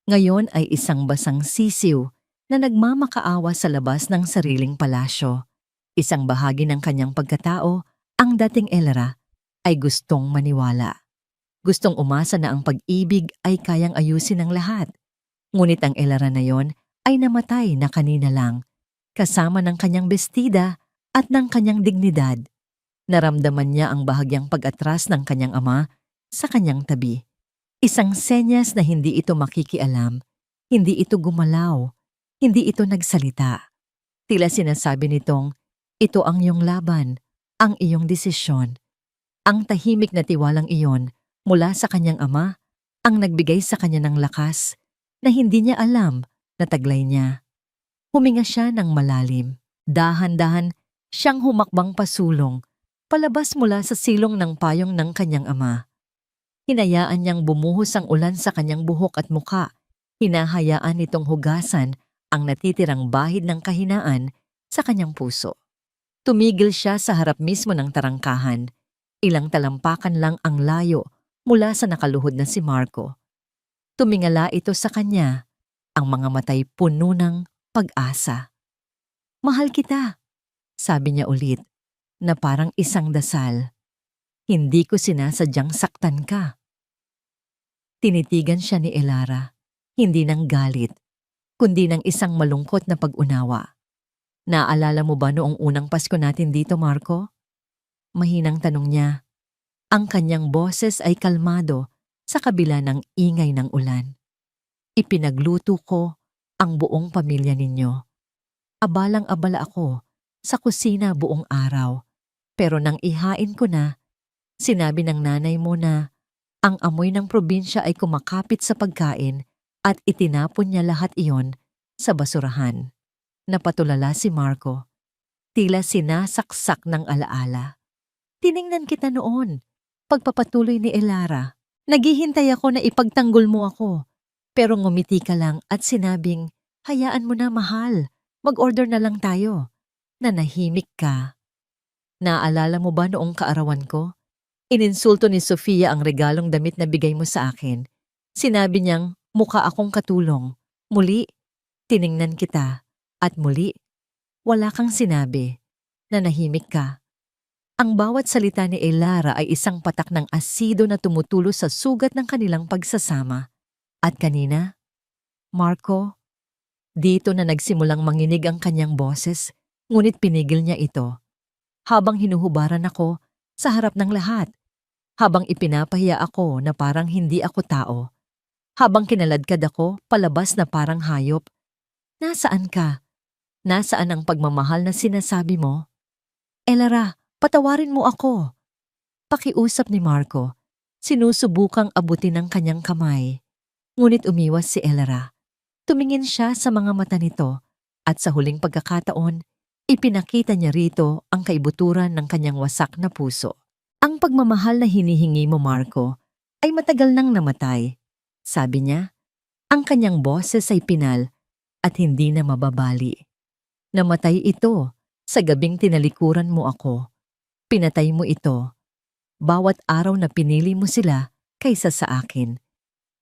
Ngayon ay isang basang sisiw na nagmamakaawa sa labas ng sariling palasyo. Isang bahagi ng kanyang pagkatao, ang dating Elara, ay gustong maniwala. Gustong umasa na ang pag-ibig ay kayang ayusin ng lahat. Ngunit ang Elara na yon ay namatay na kanina lang, kasama ng kanyang bestida at ng kanyang dignidad. Naramdaman niya ang bahagyang pag-atras ng kanyang ama sa kanyang tabi. Isang senyas na hindi ito makikialam, hindi ito gumalaw, hindi ito nagsalita. Tila sinasabi nitong, ito ang iyong laban, ang iyong desisyon. Ang tahimik na tiwalang iyon mula sa kanyang ama ang nagbigay sa kanya ng lakas na hindi niya alam na taglay niya. Huminga siya ng malalim. Dahan-dahan siyang humakbang pasulong, palabas mula sa silong ng payong ng kanyang ama. Hinayaan niyang bumuhos ang ulan sa kanyang buhok at muka. Hinahayaan nitong hugasan ang natitirang bahid ng kahinaan sa kanyang puso. Tumigil siya sa harap mismo ng tarangkahan. Ilang talampakan lang ang layo mula sa nakaluhod na si Marco. Tumingala ito sa kanya, ang mga matay puno ng pag-asa. Mahal kita, sabi niya ulit, na parang isang dasal. Hindi ko sinasadyang saktan ka. Tinitigan siya ni Elara, hindi ng galit, kundi ng isang malungkot na pag-unawa. Naalala mo ba noong unang Pasko natin dito, Marco? Mahinang tanong niya. Ang kanyang boses ay kalmado sa kabila ng ingay ng ulan. Ipinagluto ko ang buong pamilya ninyo. Abalang-abala ako sa kusina buong araw. Pero nang ihain ko na, sinabi ng nanay mo na ang amoy ng probinsya ay kumakapit sa pagkain at itinapon niya lahat iyon sa basurahan. Napatulala si Marco. Tila sinasaksak ng alaala. Tiningnan kita noon. Pagpapatuloy ni Elara. Naghihintay ako na ipagtanggol mo ako. Pero ngumiti ka lang at sinabing, hayaan mo na mahal. Mag-order na lang tayo. Nanahimik ka. Naalala mo ba noong kaarawan ko? Ininsulto ni Sofia ang regalong damit na bigay mo sa akin. Sinabi niyang mukha akong katulong. Muli, tiningnan kita. At muli, wala kang sinabi. Nanahimik ka. Ang bawat salita ni Elara ay isang patak ng asido na tumutulo sa sugat ng kanilang pagsasama. At kanina, Marco, dito na nagsimulang manginig ang kanyang boses, ngunit pinigil niya ito. Habang hinuhubaran ako sa harap ng lahat, habang ipinapahiya ako na parang hindi ako tao, habang kinaladkad ako palabas na parang hayop, nasaan ka? Nasaan ang pagmamahal na sinasabi mo? Elara, patawarin mo ako. Pakiusap ni Marco, sinusubukang abutin ang kanyang kamay. Ngunit umiwas si Elara. Tumingin siya sa mga mata nito at sa huling pagkakataon, ipinakita niya rito ang kaibuturan ng kanyang wasak na puso. Ang pagmamahal na hinihingi mo, Marco, ay matagal nang namatay. Sabi niya, ang kanyang boses ay pinal at hindi na mababali. Namatay ito sa gabing tinalikuran mo ako. Pinatay mo ito. Bawat araw na pinili mo sila kaysa sa akin.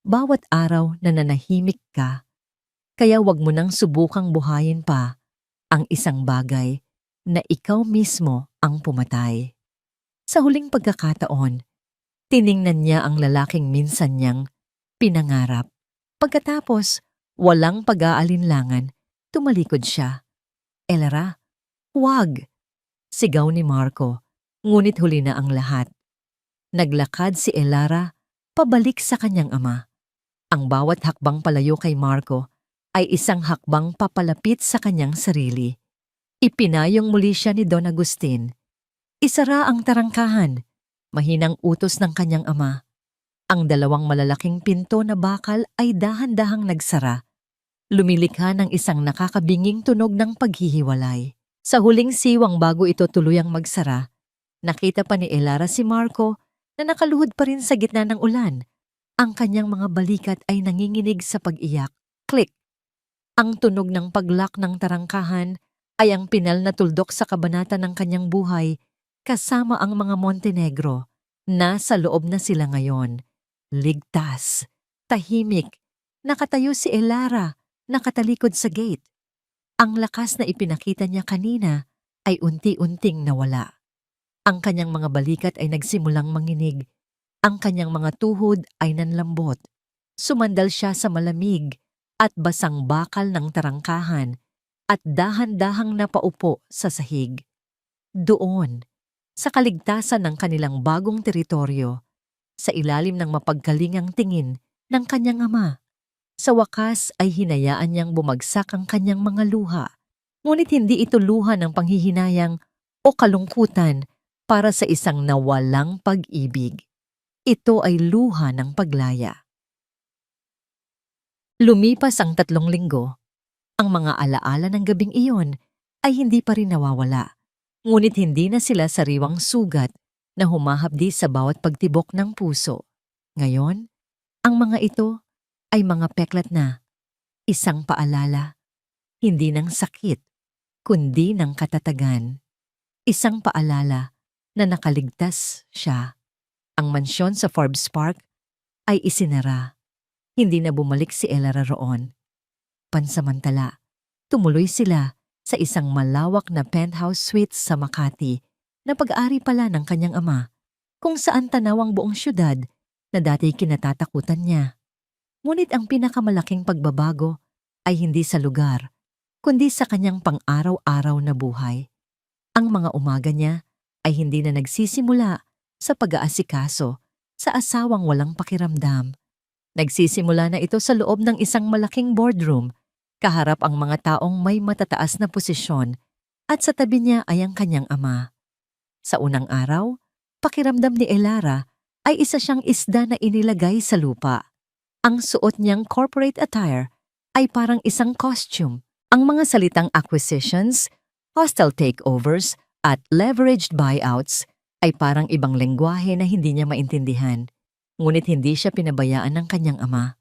Bawat araw na nanahimik ka. Kaya wag mo nang subukang buhayin pa ang isang bagay na ikaw mismo ang pumatay. Sa huling pagkakataon, tiningnan niya ang lalaking minsan niyang pinangarap. Pagkatapos, walang pag-aalinlangan, tumalikod siya. Elara, huwag! Sigaw ni Marco, ngunit huli na ang lahat. Naglakad si Elara pabalik sa kanyang ama. Ang bawat hakbang palayo kay Marco ay isang hakbang papalapit sa kanyang sarili. Ipinayong muli siya ni Don Agustin. Isara ang tarangkahan, mahinang utos ng kanyang ama. Ang dalawang malalaking pinto na bakal ay dahan-dahang nagsara. Lumilikha ng isang nakakabinging tunog ng paghihiwalay. Sa huling siwang bago ito tuluyang magsara, nakita pa ni Elara si Marco na nakaluhod pa rin sa gitna ng ulan. Ang kanyang mga balikat ay nanginginig sa pag-iyak. Click! Ang tunog ng paglock ng tarangkahan ay ang pinal na tuldok sa kabanata ng kanyang buhay kasama ang mga Montenegro. Nasa loob na sila ngayon. Ligtas, tahimik, nakatayo si Elara, nakatalikod sa gate. Ang lakas na ipinakita niya kanina ay unti-unting nawala. Ang kanyang mga balikat ay nagsimulang manginig. Ang kanyang mga tuhod ay nanlambot. Sumandal siya sa malamig at basang bakal ng tarangkahan at dahan-dahang napaupo sa sahig. Doon, sa kaligtasan ng kanilang bagong teritoryo, sa ilalim ng mapagkalingang tingin ng kanyang ama. Sa wakas ay hinayaan niyang bumagsak ang kanyang mga luha, ngunit hindi ito luha ng panghihinayang o kalungkutan para sa isang nawalang pag-ibig. Ito ay luha ng paglaya. Lumipas ang 3 linggo. Ang mga alaala ng gabing iyon ay hindi pa rin nawawala, ngunit hindi na sila sariwang sugat na humahapdi sa bawat pagtibok ng puso. Ngayon, ang mga ito ay mga peklat na, isang paalala, hindi ng sakit, kundi ng katatagan. Isang paalala na nakaligtas siya. Ang mansyon sa Forbes Park ay isinara. Hindi na bumalik si Elara roon. Pansamantala, tumuloy sila sa isang malawak na penthouse suite sa Makati na pag-ari pala ng kanyang ama, kung saan tanaw ang buong syudad na dati kinatatakutan niya. Ngunit ang pinakamalaking pagbabago ay hindi sa lugar, kundi sa kanyang pang-araw-araw na buhay. Ang mga umaga niya ay hindi na nagsisimula sa pag-aasikaso sa asawang walang pakiramdam. Nagsisimula na ito sa loob ng isang malaking boardroom, kaharap ang mga taong may matataas na posisyon at sa tabi niya ay ang kanyang ama. Sa unang araw, pakiramdam ni Elara ay isa siyang isda na inilagay sa lupa. Ang suot niyang corporate attire ay parang isang costume, Ang mga salitang acquisitions, hostile takeovers, at leveraged buyouts ay parang ibang lengguwahe na hindi niya maintindihan. Ngunit hindi siya pinabayaan ng kanyang ama.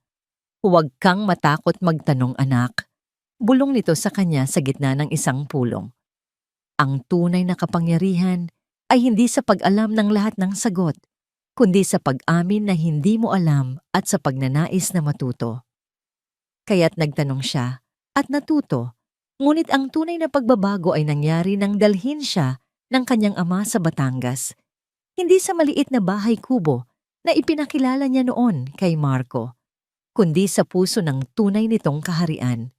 Huwag kang matakot magtanong, anak. Bulong nito sa kanya sa gitna ng isang pulong. Ang tunay na kapangyarihan ay hindi sa pag-alam ng lahat ng sagot, kundi sa pag-amin na hindi mo alam at sa pagnanais na matuto. Kaya't nagtanong siya at natuto, ngunit ang tunay na pagbabago ay nangyari nang dalhin siya ng kanyang ama sa Batangas, hindi sa maliit na bahay kubo na ipinakilala niya noon kay Marco, kundi sa puso ng tunay nitong kaharian.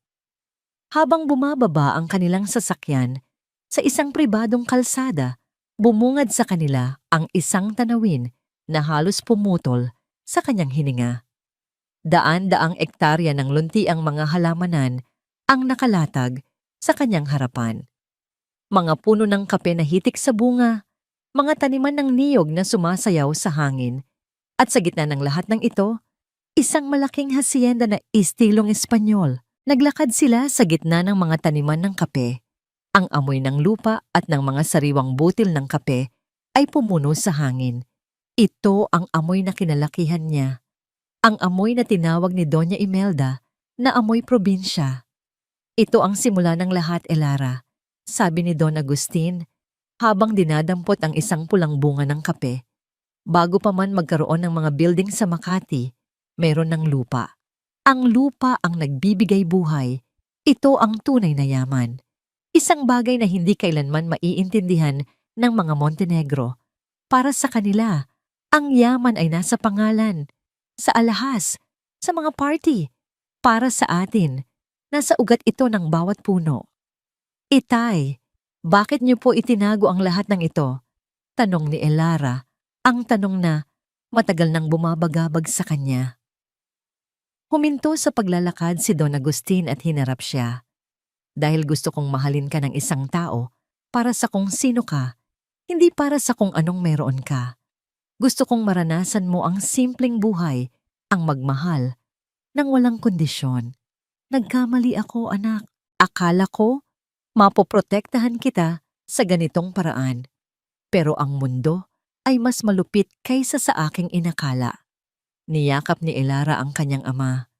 Habang bumababa ang kanilang sasakyan sa isang pribadong kalsada, bumungad sa kanila ang isang tanawin na halos pumutol sa kanyang hininga. Daan-daang ektarya ng luntiang mga halamanan ang nakalatag sa kanyang harapan. Mga puno ng kape na hitik sa bunga, mga taniman ng niyog na sumasayaw sa hangin, at sa gitna ng lahat ng ito, isang malaking hasyenda na istilong Espanyol. Naglakad sila sa gitna ng mga taniman ng kape. Ang amoy ng lupa at ng mga sariwang butil ng kape ay pumuno sa hangin. Ito ang amoy na kinalakihan niya. Ang amoy na tinawag ni Doña Imelda na amoy probinsya. Ito ang simula ng lahat, Elara, sabi ni Don Agustin habang dinadampot ang isang pulang bunga ng kape. Bago pa man magkaroon ng mga building sa Makati, meron ng lupa. Ang lupa ang nagbibigay buhay. Ito ang tunay na yaman. Isang bagay na hindi kailanman maiintindihan ng mga Montenegro. Para sa kanila, ang yaman ay nasa pangalan, sa alahas, sa mga party. Para sa atin, nasa ugat ito ng bawat puno. Itay, bakit niyo po itinago ang lahat ng ito? Tanong ni Elara, ang tanong na matagal nang bumabagabag sa kanya. Huminto sa paglalakad si Don Agustin at hinarap siya. Dahil gusto kong mahalin ka ng isang tao para sa kung sino ka, hindi para sa kung anong meron ka. Gusto kong maranasan mo ang simpleng buhay, ang magmahal, nang walang kondisyon. Nagkamali ako, anak. Akala ko, mapoprotektahan kita sa ganitong paraan. Pero ang mundo ay mas malupit kaysa sa aking inakala. Niyakap ni Elara ang kanyang ama.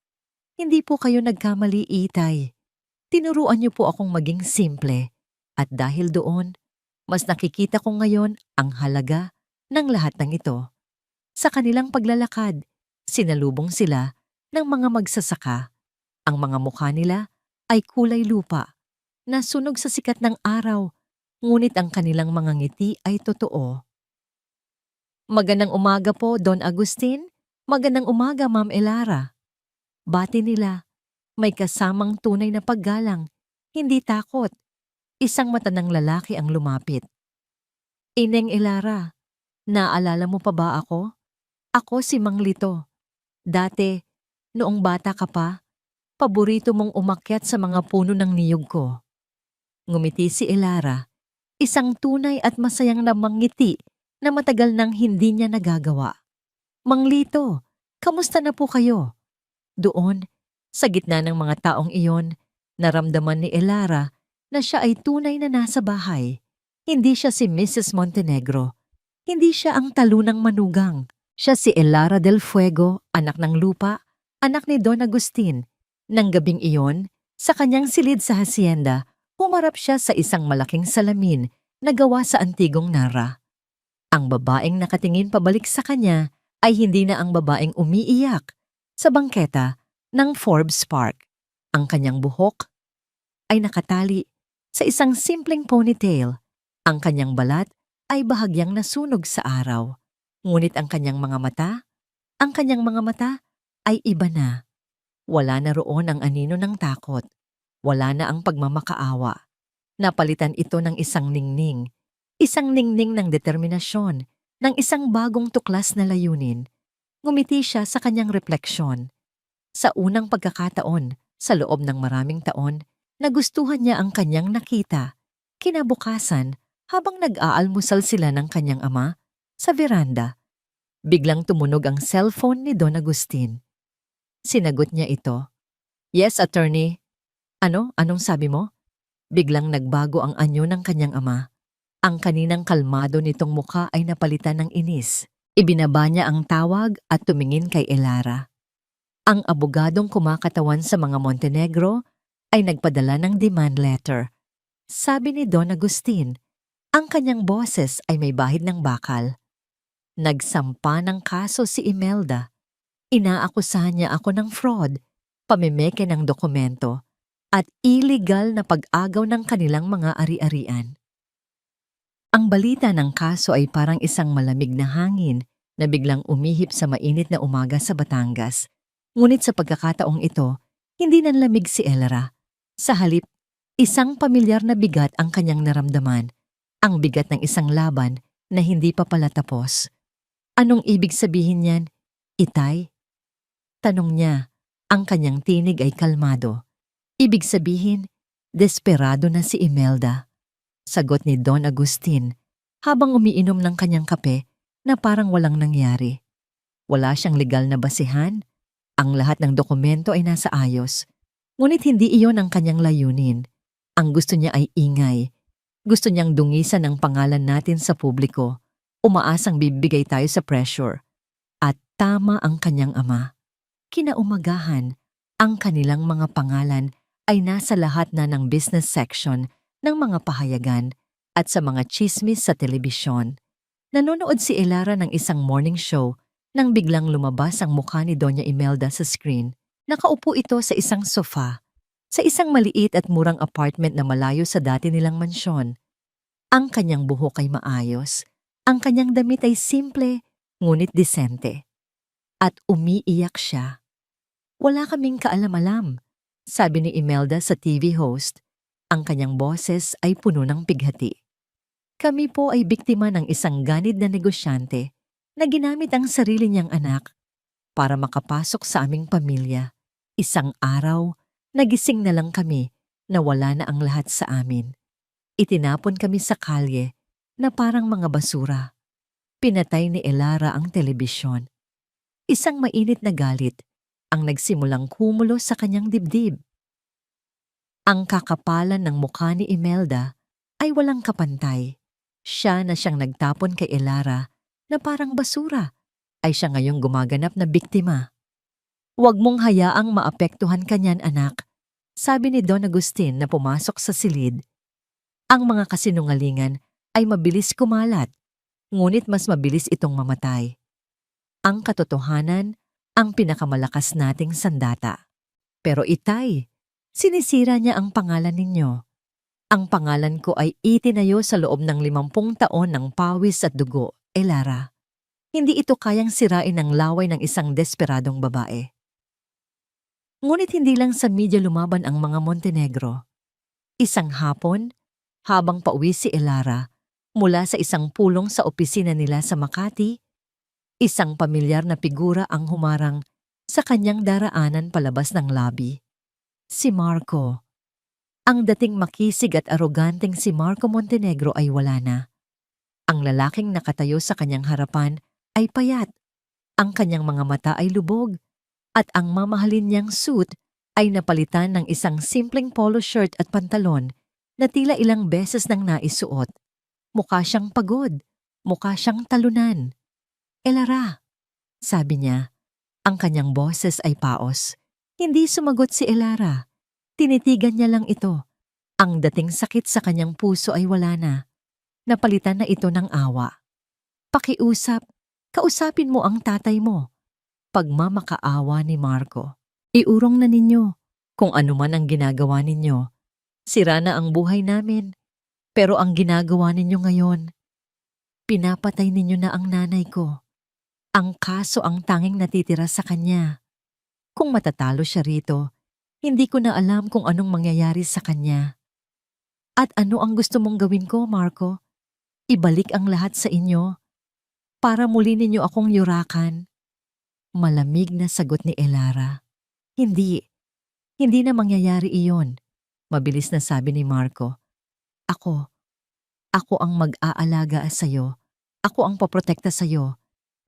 Hindi po kayo nagkamali, Itay. Tinuruan niyo po akong maging simple. At dahil doon, mas nakikita ko ngayon ang halaga ng lahat ng ito. Sa kanilang paglalakad, sinalubong sila ng mga magsasaka. Ang mga mukha nila ay kulay lupa, nasunog sa sikat ng araw, ngunit ang kanilang mga ngiti ay totoo. Magandang umaga po, Don Agustin. Magandang umaga, Ma'am Elara. Bati nila, may kasamang tunay na paggalang, hindi takot. Isang matanang lalaki ang lumapit. Ineng Elara, naalala mo pa ba ako? Ako si Mang Lito. Dati, noong bata ka pa, paborito mong umakyat sa mga puno ng niyog ko. Ngumiti si Elara, isang tunay at masayang namangiti na matagal nang hindi niya nagagawa. Mang Lito, kamusta na po kayo? Doon, sa gitna ng mga taong iyon, naramdaman ni Elara na siya ay tunay na nasa bahay. Hindi siya si Mrs. Montenegro. Hindi siya ang talunang manugang. Siya si Elara del Fuego, anak ng lupa, anak ni Don Agustin. Nang gabing iyon, sa kanyang silid sa hacienda, humarap siya sa isang malaking salamin na gawa sa antigong Nara. Ang babaeng nakatingin pabalik sa kanya ay hindi na ang babaeng umiiyak sa bangketa ng Forbes Park. Ang kanyang buhok ay nakatali sa isang simpleng ponytail. Ang kanyang balat ay bahagyang nasunog sa araw. Ngunit ang kanyang mga mata ay iba na. Wala na roon ang anino ng takot. Wala na ang pagmamakaawa. Napalitan ito ng isang ningning ng determinasyon, ng isang bagong tuklas na layunin. Ngumiti siya sa kanyang refleksyon. Sa unang pagkakataon, sa loob ng maraming taon, nagustuhan niya ang kanyang nakita. Kinabukasan, habang nag-aalmusal sila ng kanyang ama, sa veranda, biglang tumunog ang cellphone ni Don Agustin. Sinagot niya ito. Yes, attorney. Ano? Anong sabi mo? Biglang nagbago ang anyo ng kanyang ama. Ang kaninang kalmado nitong mukha ay napalitan ng inis. Ibinaba niya ang tawag at tumingin kay Elara. Ang abogadong kumakatawan sa mga Montenegro ay nagpadala ng demand letter. Sabi ni Don Agustin, ang kanyang boses ay may bahid ng bakal. Nagsampa ng kaso si Imelda. Inaakusahan niya ako ng fraud, pamimeke ng dokumento, at illegal na pag-agaw ng kanilang mga ari-arian. Ang balita ng kaso ay parang isang malamig na hangin na biglang umihip sa mainit na umaga sa Batangas. Ngunit sa pagkakataong ito, hindi nanlamig si Elara. Sa halip, isang pamilyar na bigat ang kanyang naramdaman, ang bigat ng isang laban na hindi pa pala tapos. Anong ibig sabihin niyan, Itay? Tanong niya, ang kanyang tinig ay kalmado. Ibig sabihin, desperado na si Imelda. Sagot ni Don Agustin habang umiinom ng kanyang kape na parang walang nangyari. Wala siyang legal na basihan. Ang lahat ng dokumento ay nasa ayos. Ngunit hindi iyon ang kanyang layunin. Ang gusto niya ay ingay. Gusto niyang dungisan ang pangalan natin sa publiko. Umaasang bibigay tayo sa pressure. At tama ang kanyang ama. Kinaumagahan, ang kanilang mga pangalan ay nasa lahat na ng business section ng mga pahayagan at sa mga chismis sa telebisyon. Nanonood si Elara ng isang morning show nang biglang lumabas ang mukha ni Doña Imelda sa screen. Nakaupo ito sa isang sofa, sa isang maliit at murang apartment na malayo sa dati nilang mansyon. Ang kanyang buhok ay maayos, ang kanyang damit ay simple ngunit disente. At umiiyak siya. Wala kaming kaalam-alam, sabi ni Imelda sa TV host. Ang kanyang boses ay puno ng pighati. Kami po ay biktima ng isang ganid na negosyante na ginamit ang sarili niyang anak para makapasok sa aming pamilya. Isang araw, nagising na lang kami na wala na ang lahat sa amin. Itinapon kami sa kalye na parang mga basura. Pinatay ni Elara ang telebisyon. Isang mainit na galit ang nagsimulang kumulo sa kanyang dibdib. Ang kakapalan ng mukha ni Imelda ay walang kapantay. Siya na siyang nagtapon kay Elara na parang basura ay siya ngayong gumaganap na biktima. Huwag mong hayaang maapektuhan kanyan, anak, sabi ni Don Agustin na pumasok sa silid. Ang mga kasinungalingan ay mabilis kumalat, ngunit mas mabilis itong mamatay. Ang katotohanan ang pinakamalakas nating sandata. Pero Itay, sinisira niya ang pangalan ninyo. Ang pangalan ko ay itinayo sa loob ng 50 taon ng pawis at dugo, Elara. Hindi ito kayang sirain ng laway ng isang desperadong babae. Ngunit hindi lang sa media lumaban ang mga Montenegro. Isang hapon, habang pauwi si Elara mula sa isang pulong sa opisina nila sa Makati, isang pamilyar na figura ang humarang sa kanyang daraanan palabas ng lobby. Si Marco. Ang dating makisig at aroganteng si Marco Montenegro ay wala na. Ang lalaking nakatayo sa kanyang harapan ay payat. Ang kanyang mga mata ay lubog. At ang mamahalin niyang suit ay napalitan ng isang simpleng polo shirt at pantalon na tila ilang beses nang naisuot. Mukha siyang pagod. Mukha siyang talunan. Elara, sabi niya. Ang kanyang boses ay paos. Hindi sumagot si Elara. Tinitigan niya lang ito. Ang dating sakit sa kanyang puso ay wala na. Napalitan na ito ng awa. Pakiusap, kausapin mo ang tatay mo. Pagmamakaawa ni Marco. Iurong na ninyo kung ano man ang ginagawa ninyo. Sira na ang buhay namin. Pero ang ginagawa ninyo ngayon, pinapatay ninyo na ang nanay ko. Ang kaso ang tanging natitira sa kanya. Kung matatalo siya rito, hindi ko na alam kung anong mangyayari sa kanya. At ano ang gusto mong gawin ko, Marco? Ibalik ang lahat sa inyo para muli ninyo akong yurakan. Malamig na sagot ni Elara. Hindi na mangyayari iyon. Mabilis na sabi ni Marco. Ako ang mag-aalaga sa'yo. Ako ang poprotekta sa'yo.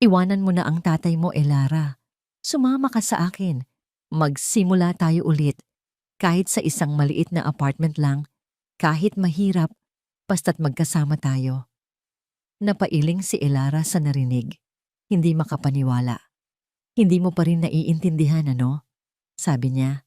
Iwanan mo na ang tatay mo, Elara. Sumama ka sa akin. Magsimula tayo ulit. Kahit sa isang maliit na apartment lang, kahit mahirap, basta't magkasama tayo. Napailing si Elara sa narinig. Hindi makapaniwala. Hindi mo pa rin naiintindihan, ano? Sabi niya.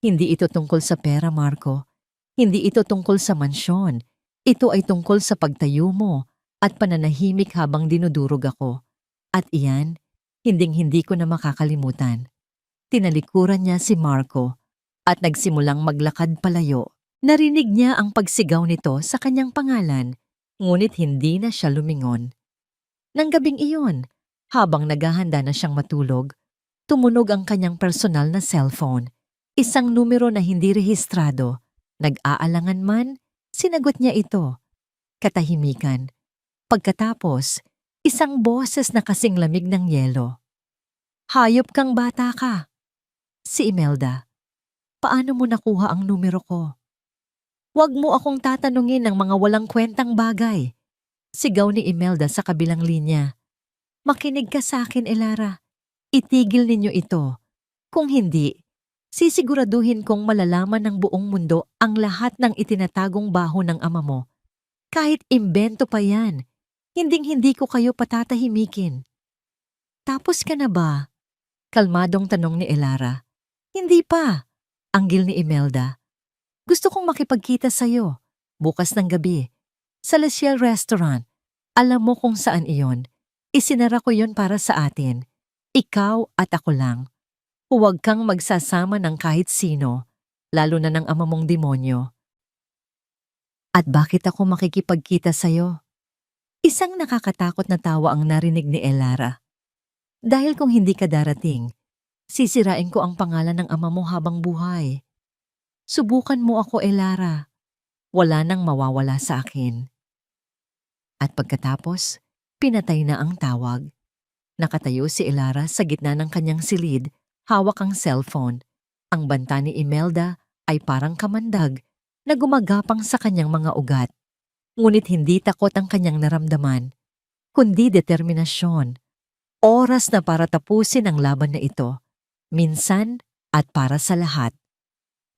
Hindi ito tungkol sa pera, Marco. Hindi ito tungkol sa mansyon. Ito ay tungkol sa pagtayo mo at pananahimik habang dinudurog ako. At iyan, hinding-hindi ko na makakalimutan. Tinalikuran niya si Marco at nagsimulang maglakad palayo. Narinig niya ang pagsigaw nito sa kanyang pangalan, ngunit hindi na siya lumingon. Nang gabing iyon, habang naghahanda na siyang matulog, tumunog ang kanyang personal na cellphone. Isang numero na hindi rehistrado. Nag-aalangan man, sinagot niya ito. Katahimikan. Pagkatapos, isang boses na kasing lamig ng yelo. Hayop kang bata ka. Si Imelda. Paano mo nakuha ang numero ko? Huwag mo akong tatanungin ng mga walang kwentang bagay. Sigaw ni Imelda sa kabilang linya. Makinig ka sa akin, Elara. Itigil ninyo ito. Kung hindi, sisiguraduhin kong malalaman ng buong mundo ang lahat ng itinatagong baho ng ama mo. Kahit imbento pa yan, hinding-hindi ko kayo patatahimikin. Tapos ka na ba? Kalmadong tanong ni Elara. Hindi pa, anggil ni Imelda. Gusto kong makipagkita sa'yo, bukas ng gabi, sa Le Ciel Restaurant. Alam mo kung saan iyon. Isinara ko yon para sa atin. Ikaw at ako lang. Huwag kang magsasama ng kahit sino, lalo na ng ama mong demonyo. At bakit ako makikipagkita sa'yo? Isang nakakatakot na tawa ang narinig ni Elara. Dahil kung hindi ka darating, sisirain ko ang pangalan ng ama mo habang buhay. Subukan mo ako, Elara. Wala nang mawawala sa akin. At pagkatapos, pinatay na ang tawag. Nakatayo si Elara sa gitna ng kanyang silid, hawak ang cellphone. Ang banta ni Imelda ay parang kamandag na gumagapang sa kanyang mga ugat. Ngunit hindi takot ang kanyang naramdaman, kundi determinasyon. Oras na para tapusin ang laban na ito, minsan at para sa lahat.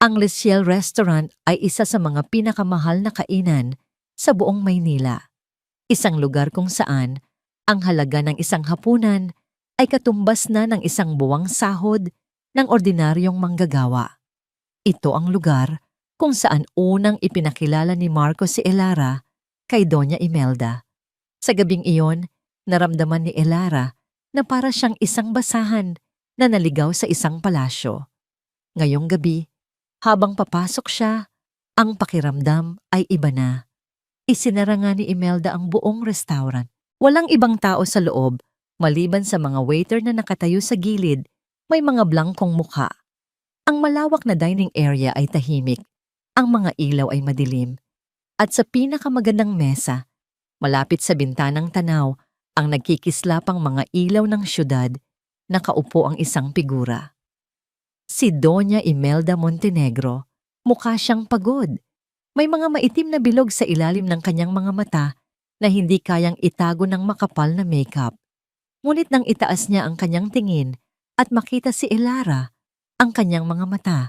Ang Le Ciel Restaurant ay isa sa mga pinakamahal na kainan sa buong Maynila. Isang lugar kung saan ang halaga ng isang hapunan ay katumbas na ng isang buwang sahod ng ordinaryong manggagawa. Ito ang lugar kung saan unang ipinakilala ni Marco si Elara kay Doña Imelda. Sa gabing iyon, naramdaman ni Elara na para siyang isang basahan na naligaw sa isang palasyo. Ngayong gabi, habang papasok siya, ang pakiramdam ay iba na. Isinara nga ni Imelda ang buong restaurant. Walang ibang tao sa loob, maliban sa mga waiter na nakatayo sa gilid, may mga blangkong mukha. Ang malawak na dining area ay tahimik, ang mga ilaw ay madilim. At sa pinakamagandang mesa, malapit sa bintanang tanaw, ang nagkikislapang mga ilaw ng syudad, nakaupo ang isang figura. Si Doña Imelda Montenegro, mukha siyang pagod. May mga maitim na bilog sa ilalim ng kanyang mga mata na hindi kayang itago ng makapal na makeup. Ngunit nang itaas niya ang kanyang tingin at makita si Elara, ang kanyang mga mata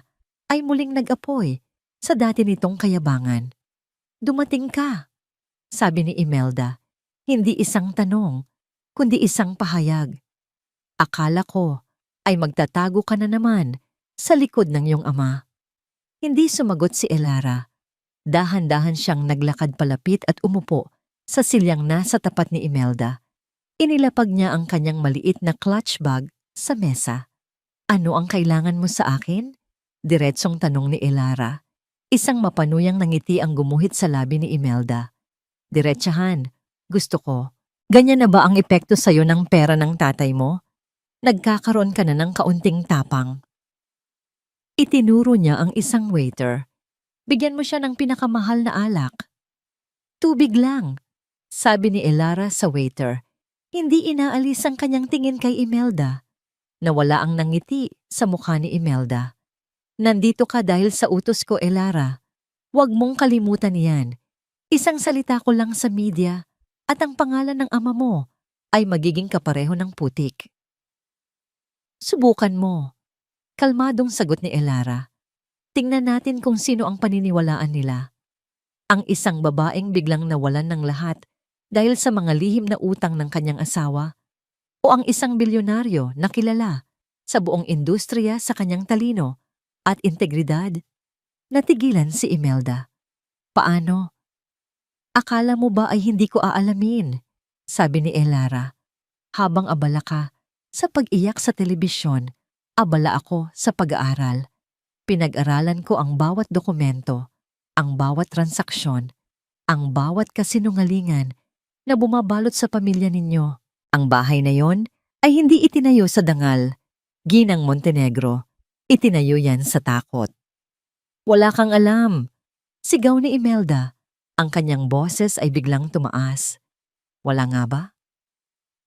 ay muling nag-apoy sa dati nitong kayabangan. Dumating ka, sabi ni Imelda. Hindi isang tanong, kundi isang pahayag. Akala ko ay magtatago ka na naman sa likod ng iyong ama. Hindi sumagot si Elara. Dahan-dahan siyang naglakad palapit at umupo sa silyang nasa tapat ni Imelda. Inilapag niya ang kanyang maliit na clutch bag sa mesa. Ano ang kailangan mo sa akin? Diretsong tanong ni Elara. Isang mapanuyang nangiti ang gumuhit sa labi ni Imelda. Diretsahan, gusto ko. Ganyan na ba ang epekto sa'yo ng pera ng tatay mo? Nagkakaroon ka na ng kaunting tapang. Itinuro niya ang isang waiter. Bigyan mo siya ng pinakamahal na alak. Tubig lang, sabi ni Elara sa waiter. Hindi inaalis ang kanyang tingin kay Imelda. Nawala ang nangiti sa mukha ni Imelda. Nandito ka dahil sa utos ko, Elara. Huwag mong kalimutan yan. Isang salita ko lang sa media at ang pangalan ng ama mo ay magiging kapareho ng putik. Subukan mo. Kalmadong sagot ni Elara. Tingnan natin kung sino ang paniniwalaan nila. Ang isang babaeng biglang nawalan ng lahat dahil sa mga lihim na utang ng kanyang asawa, o ang isang bilyonaryo na kilala sa buong industriya sa kanyang talino at integridad. Natigilan si Imelda. Paano? Akala mo ba ay hindi ko aalamin? Sabi ni Elara. Habang abala ka sa pag-iyak sa telebisyon, abala ako sa pag-aaral. Pinag-aralan ko ang bawat dokumento, ang bawat transaksyon, ang bawat kasinungalingan na bumabalot sa pamilya ninyo. Ang bahay na yon ay hindi itinayo sa dangal, ginang Montenegro. Itinayo yan sa takot. Wala kang alam. Sigaw ni Imelda. Ang kanyang boses ay biglang tumaas. Wala nga ba?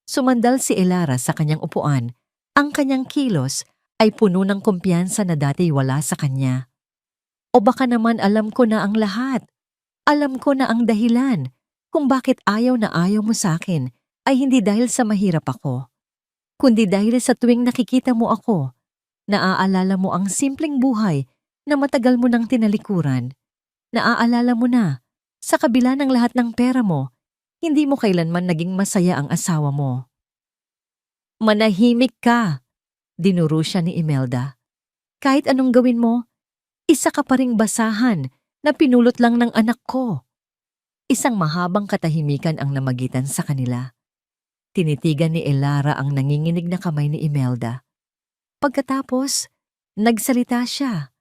Sumandal si Elara sa kanyang upuan. Ang kanyang kilos ay puno ng kumpiyansa na dati wala sa kanya. O baka naman alam ko na ang lahat. Alam ko na ang dahilan kung bakit ayaw na ayaw mo sa akin ay hindi dahil sa mahirap ako, kundi dahil sa tuwing nakikita mo ako, naaalala mo ang simpleng buhay na matagal mo nang tinalikuran. Naaalala mo na, sa kabila ng lahat ng pera mo, hindi mo kailanman naging masaya ang asawa mo. Manahimik ka, dinuro siya ni Imelda. Kahit anong gawin mo, isa ka pa ring basahan na pinulot lang ng anak ko. Isang mahabang katahimikan ang namagitan sa kanila. Tinitigan ni Elara ang nanginginig na kamay ni Imelda. Pagkatapos, nagsalita siya.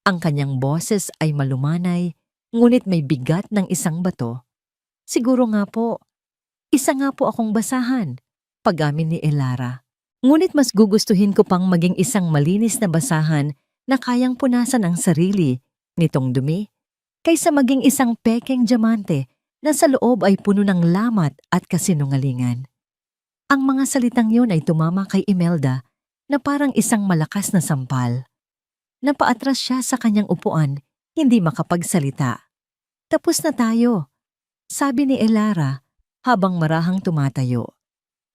Ang kanyang boses ay malumanay, ngunit may bigat ng isang bato. Siguro nga po, isa nga po akong basahan, pag-amin ni Elara. Ngunit mas gugustuhin ko pang maging isang malinis na basahan na kayang punasan ang sarili nitong dumi, kaysa maging isang pekeng diamante na sa loob ay puno ng lamat at kasinungalingan. Ang mga salitang yon ay tumama kay Imelda na parang isang malakas na sampal. Napaatras siya sa kanyang upuan, hindi makapagsalita. Tapos na tayo, sabi ni Elara habang marahang tumatayo.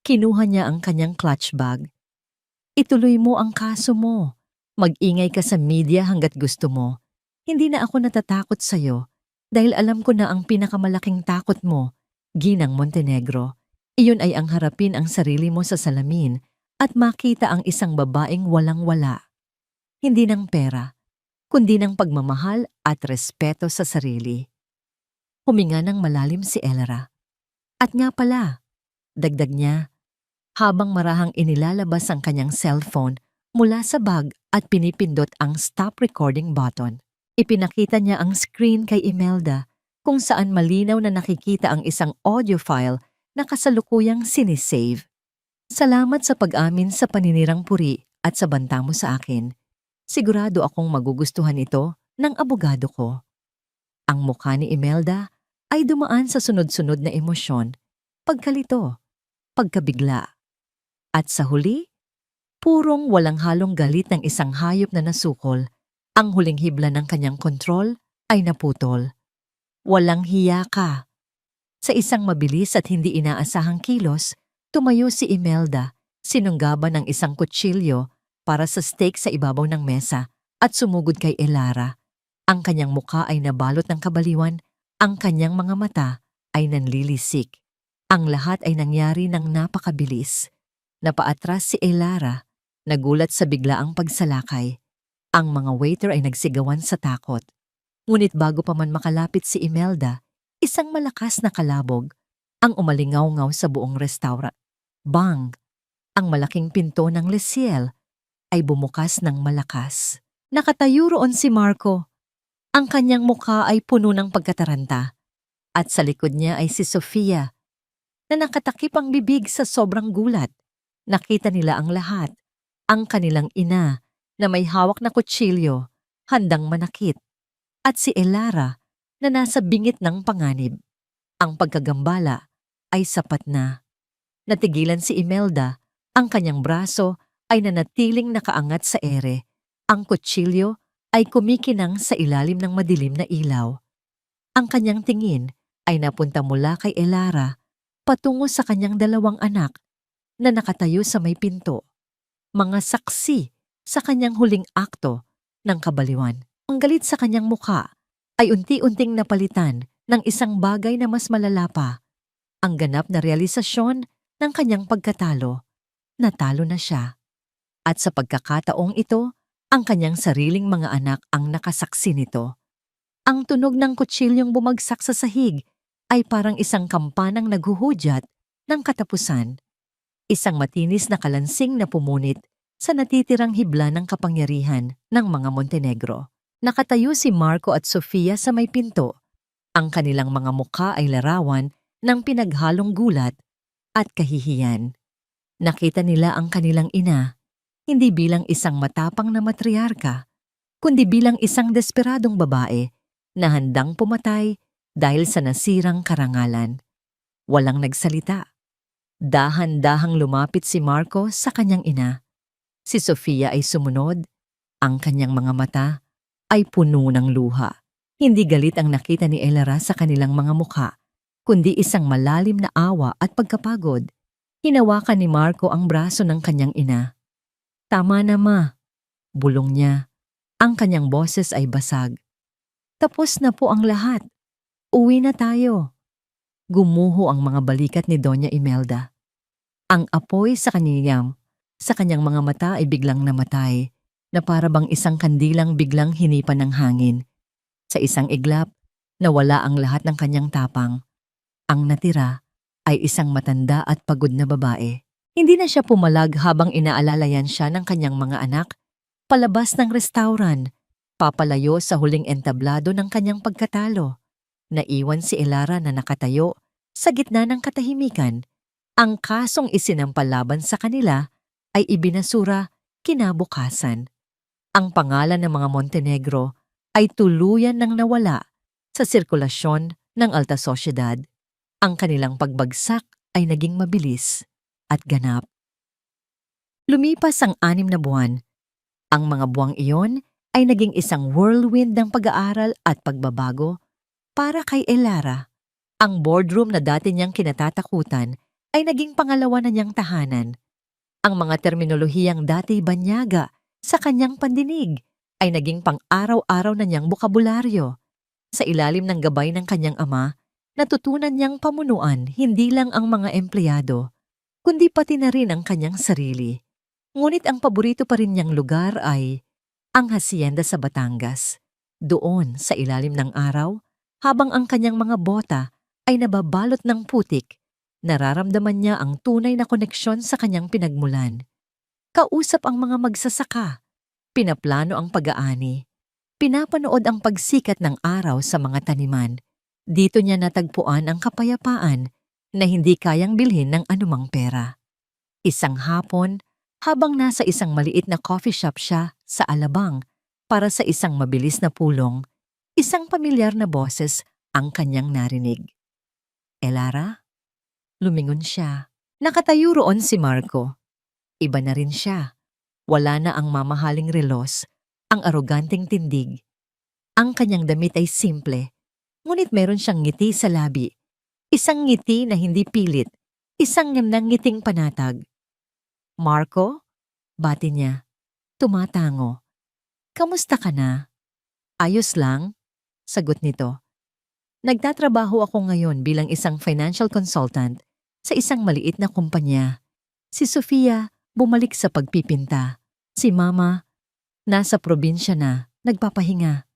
Kinuha niya ang kanyang clutch bag. Ituloy mo ang kaso mo. Mag-ingay ka sa media hanggat gusto mo. Hindi na ako natatakot sa'yo dahil alam ko na ang pinakamalaking takot mo, ginang Montenegro. Iyon ay ang harapin ang sarili mo sa salamin at makita ang isang babaeng walang-wala. Hindi ng pera, kundi ng pagmamahal at respeto sa sarili. Huminga ng malalim si Elara. At nga pala, dagdag niya, habang marahang inilalabas ang kanyang cellphone mula sa bag at pinipindot ang stop recording button. Ipinakita niya ang screen kay Imelda kung saan malinaw na nakikita ang isang audio file na kasalukuyang sinisave. Salamat sa pag-amin sa paninirang puri at sa banta mo sa akin. Sigurado akong magugustuhan ito ng abogado ko. Ang mukha ni Imelda ay dumaan sa sunod-sunod na emosyon, pagkalito, pagkabigla. At sa huli, purong walang halong galit ng isang hayop na nasukol. Ang huling hibla ng kanyang kontrol ay naputol. Walang hiya ka. Sa isang mabilis at hindi inaasahang kilos, tumayo si Imelda, sinunggaban ng isang kutsilyo para sa steak sa ibabaw ng mesa at sumugod kay Elara. Ang kanyang mukha ay nabalot ng kabaliwan, ang kanyang mga mata ay nanlilisik. Ang lahat ay nangyari ng napakabilis. Napaatras si Elara, nagulat sa biglaang pagsalakay. Ang mga waiter ay nagsigawan sa takot. Ngunit bago pa man makalapit si Imelda, isang malakas na kalabog ang umalingaw-ngaw sa buong restaurant. Bang! Ang malaking pinto ng Le Ciel ay bumukas ng malakas. Nakatayo roon si Marco. Ang kanyang mukha ay puno ng pagkataranta. At sa likod niya ay si Sofia, na nakatakip ang bibig sa sobrang gulat. Nakita nila ang lahat. Ang kanilang ina na may hawak na kutsilyo, handang manakit. At si Elara na nasa bingit ng panganib. Ang pagkagambala ay sapat na. Natigilan si Imelda, ang kanyang braso ay nanatiling nakaangat sa ere. Ang kutsilyo ay kumikinang sa ilalim ng madilim na ilaw. Ang kanyang tingin ay napunta mula kay Elara patungo sa kanyang dalawang anak na nakatayo sa may pinto. Mga saksi sa kanyang huling akto ng kabaliwan. Ang galit sa kanyang mukha ay unti-unting napalitan ng isang bagay na mas malala pa, ang ganap na realisasyon ng kanyang pagkatalo. Natalo na siya. At sa pagkakataong ito, ang kanyang sariling mga anak ang nakasaksi nito. Ang tunog ng kutsilyong bumagsak sa sahig ay parang isang kampanang naghuhudyat ng katapusan. Isang matinis na kalansing na pumunit sa natitirang hibla ng kapangyarihan ng mga Montenegro. Nakatayo si Marco at Sofia sa may pinto. Ang kanilang mga mukha ay larawan ng pinaghalong gulat at kahihiyan. Nakita nila ang kanilang ina, hindi bilang isang matapang na matriarka, kundi bilang isang desperadong babae na handang pumatay dahil sa nasirang karangalan. Walang nagsalita. Dahan-dahang lumapit si Marco sa kanyang ina. Si Sofia ay sumunod. Ang kanyang mga mata ay puno ng luha. Hindi galit ang nakita ni Elara sa kanilang mga mukha, kundi isang malalim na awa at pagkapagod. Hinawakan ni Marco ang braso ng kanyang ina. "Tama na, ma," bulong niya. Ang kanyang boses ay basag. "Tapos na po ang lahat. Uwi na tayo." Gumuho ang mga balikat ni Doña Imelda. Ang apoy sa kanyang mga mata ay biglang namatay, na para bang isang kandilang biglang hinipan ng hangin. Sa isang iglap, nawala ang lahat ng kanyang tapang. Ang natira ay isang matanda at pagod na babae. Hindi na siya pumalag habang inaalalayan siya ng kanyang mga anak, palabas ng restauran, papalayo sa huling entablado ng kanyang pagkatalo. Naiwan si Elara na nakatayo sa gitna ng katahimikan. Ang kasong isinampalaban sa kanila ay ibinasura kinabukasan. Ang pangalan ng mga Montenegro ay tuluyan nang nawala sa sirkulasyon ng alta sosyedad. Ang kanilang pagbagsak ay naging mabilis at ganap. Lumipas ang 6 na buwan. Ang mga buwang iyon ay naging isang whirlwind ng pag-aaral at pagbabago para kay Elara. Ang boardroom na dati niyang kinatatakutan ay naging pangalawa na niyang tahanan. Ang mga terminolohiyang dati banyaga sa kanyang pandinig ay naging pang-araw-araw na niyang bokabularyo. Sa ilalim ng gabay ng kanyang ama, natutunan niyang pamunuan hindi lang ang mga empleyado, kundi pati na rin ang kanyang sarili. Ngunit ang paborito pa rin niyang lugar ay ang hacienda sa Batangas. Doon, sa ilalim ng araw, habang ang kanyang mga bota ay nababalot ng putik, nararamdaman niya ang tunay na koneksyon sa kanyang pinagmulan. Kausap ang mga magsasaka, pinaplano ang pag-aani, pinapanood ang pagsikat ng araw sa mga taniman. Dito niya natagpuan ang kapayapaan na hindi kayang bilhin ng anumang pera. Isang hapon, habang nasa isang maliit na coffee shop siya sa Alabang para sa isang mabilis na pulong, isang pamilyar na boses ang kanyang narinig. "Elara?" Lumingon siya. Nakatayo roon si Marco. Iba na rin siya. Wala na ang mamahaling relos, ang aroganteng tindig. Ang kanyang damit ay simple, ngunit meron siyang ngiti sa labi. Isang ngiti na hindi pilit, isang ngiting panatag. "Marco?" Bati niya. Tumatango. "Kamusta ka na?" "Ayos lang," sagot nito. "Nagtatrabaho ako ngayon bilang isang financial consultant sa isang maliit na kumpanya." Si Sofia bumalik sa pagpipinta. Si Mama, nasa probinsya na, nagpapahinga.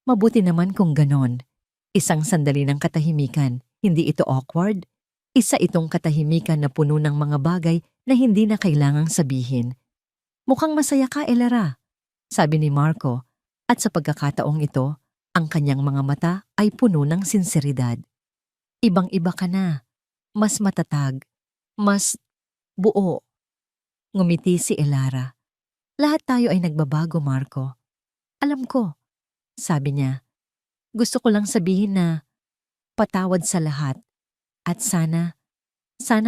Mabuti naman kung ganon. Isang sandali ng katahimikan, hindi ito awkward. Isa itong katahimikan na puno ng mga bagay na hindi na kailangang sabihin. "Mukhang masaya ka, Elara," sabi ni Marco, at sa pagkakataong ito, ang kanyang mga mata ay puno ng sinseridad. "Ibang-iba ka na, mas matatag, mas buo." Ngumiti si Elara. "Lahat tayo ay nagbabago, Marco." "Alam ko," sabi niya. "Gusto ko lang sabihin na patawad sa lahat at sana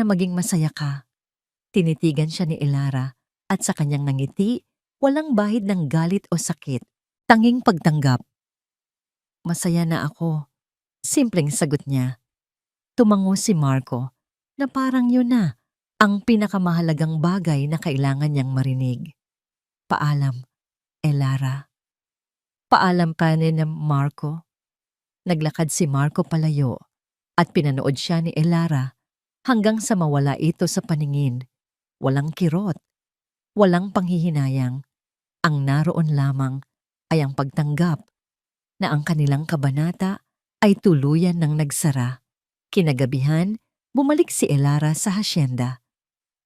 maging masaya ka." Tinitigan siya ni Elara at sa kanyang nangiti, walang bahid ng galit o sakit, tanging pagtanggap. "Masaya na ako," simpleng sagot niya. Tumango si Marco na parang yun na ang pinakamahalagang bagay na kailangan niyang marinig. "Paalam, Elara." Paalam pa ni na Marco. Naglakad si Marco palayo at pinanood siya ni Elara hanggang sa mawala ito sa paningin. Walang kirot, walang panghihinayang. Ang naroon lamang ay ang pagtanggap na ang kanilang kabanata ay tuluyan ng nagsara. Kinagabihan, bumalik si Elara sa hasyenda.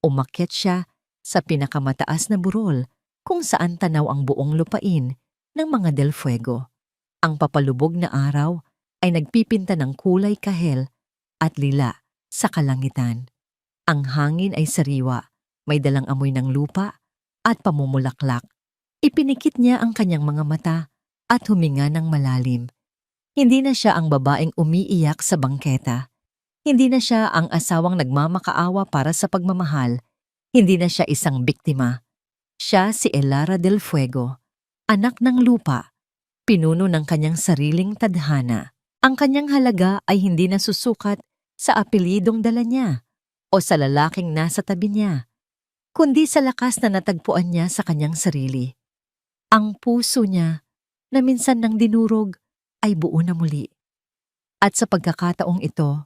Umakyat siya sa pinakamataas na burol kung saan tanaw ang buong lupain ng mga Del Fuego. Ang papalubog na araw ay nagpipinta ng kulay kahel at lila sa kalangitan. Ang hangin ay sariwa, may dalang amoy ng lupa at pamumulaklak. Ipinikit niya ang kanyang mga mata at huminga ng malalim. Hindi na siya ang babaeng umiiyak sa bangketa. Hindi na siya ang asawang nagmamakaawa para sa pagmamahal. Hindi na siya isang biktima. Siya si Elara del Fuego, anak ng lupa, pinuno ng kanyang sariling tadhana. Ang kanyang halaga ay hindi nasusukat sa apelidong dala niya o sa lalaking nasa tabi niya, kundi sa lakas na natagpuan niya sa kanyang sarili. Ang puso niya, na minsan nang dinurog, ay buo na muli. At sa pagkakataong ito,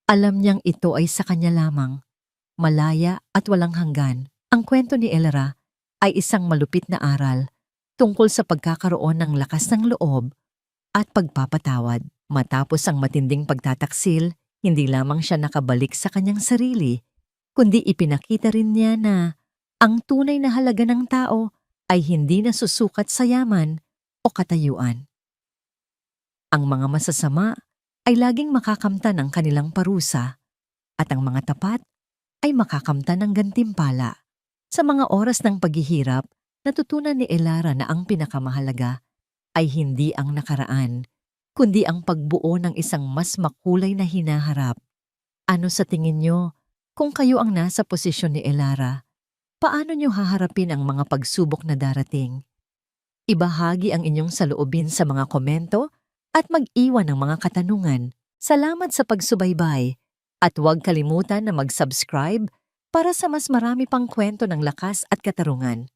alam niyang ito ay sa kanya lamang, malaya at walang hanggan. Ang kwento ni Elara ay isang malupit na aral tungkol sa pagkakaroon ng lakas ng loob at pagpapatawad. Matapos ang matinding pagtataksil, hindi lamang siya nakabalik sa kanyang sarili, kundi ipinakita rin niya na ang tunay na halaga ng tao ay hindi nasusukat sa yaman o katayuan. Ang mga masasama ay laging makakamtan ng kanilang parusa at ang mga tapat ay makakamtan ng gantimpala. Sa mga oras ng paghihirap, natutunan ni Elara na ang pinakamahalaga ay hindi ang nakaraan, kundi ang pagbuo ng isang mas makulay na hinaharap. Ano sa tingin nyo, kung kayo ang nasa posisyon ni Elara, paano nyo haharapin ang mga pagsubok na darating? Ibahagi ang inyong saloobin sa mga komento at mag-iwan ng mga katanungan. Salamat sa pagsubaybay at huwag kalimutan na mag-subscribe para sa mas marami pang kwento ng lakas at katarungan.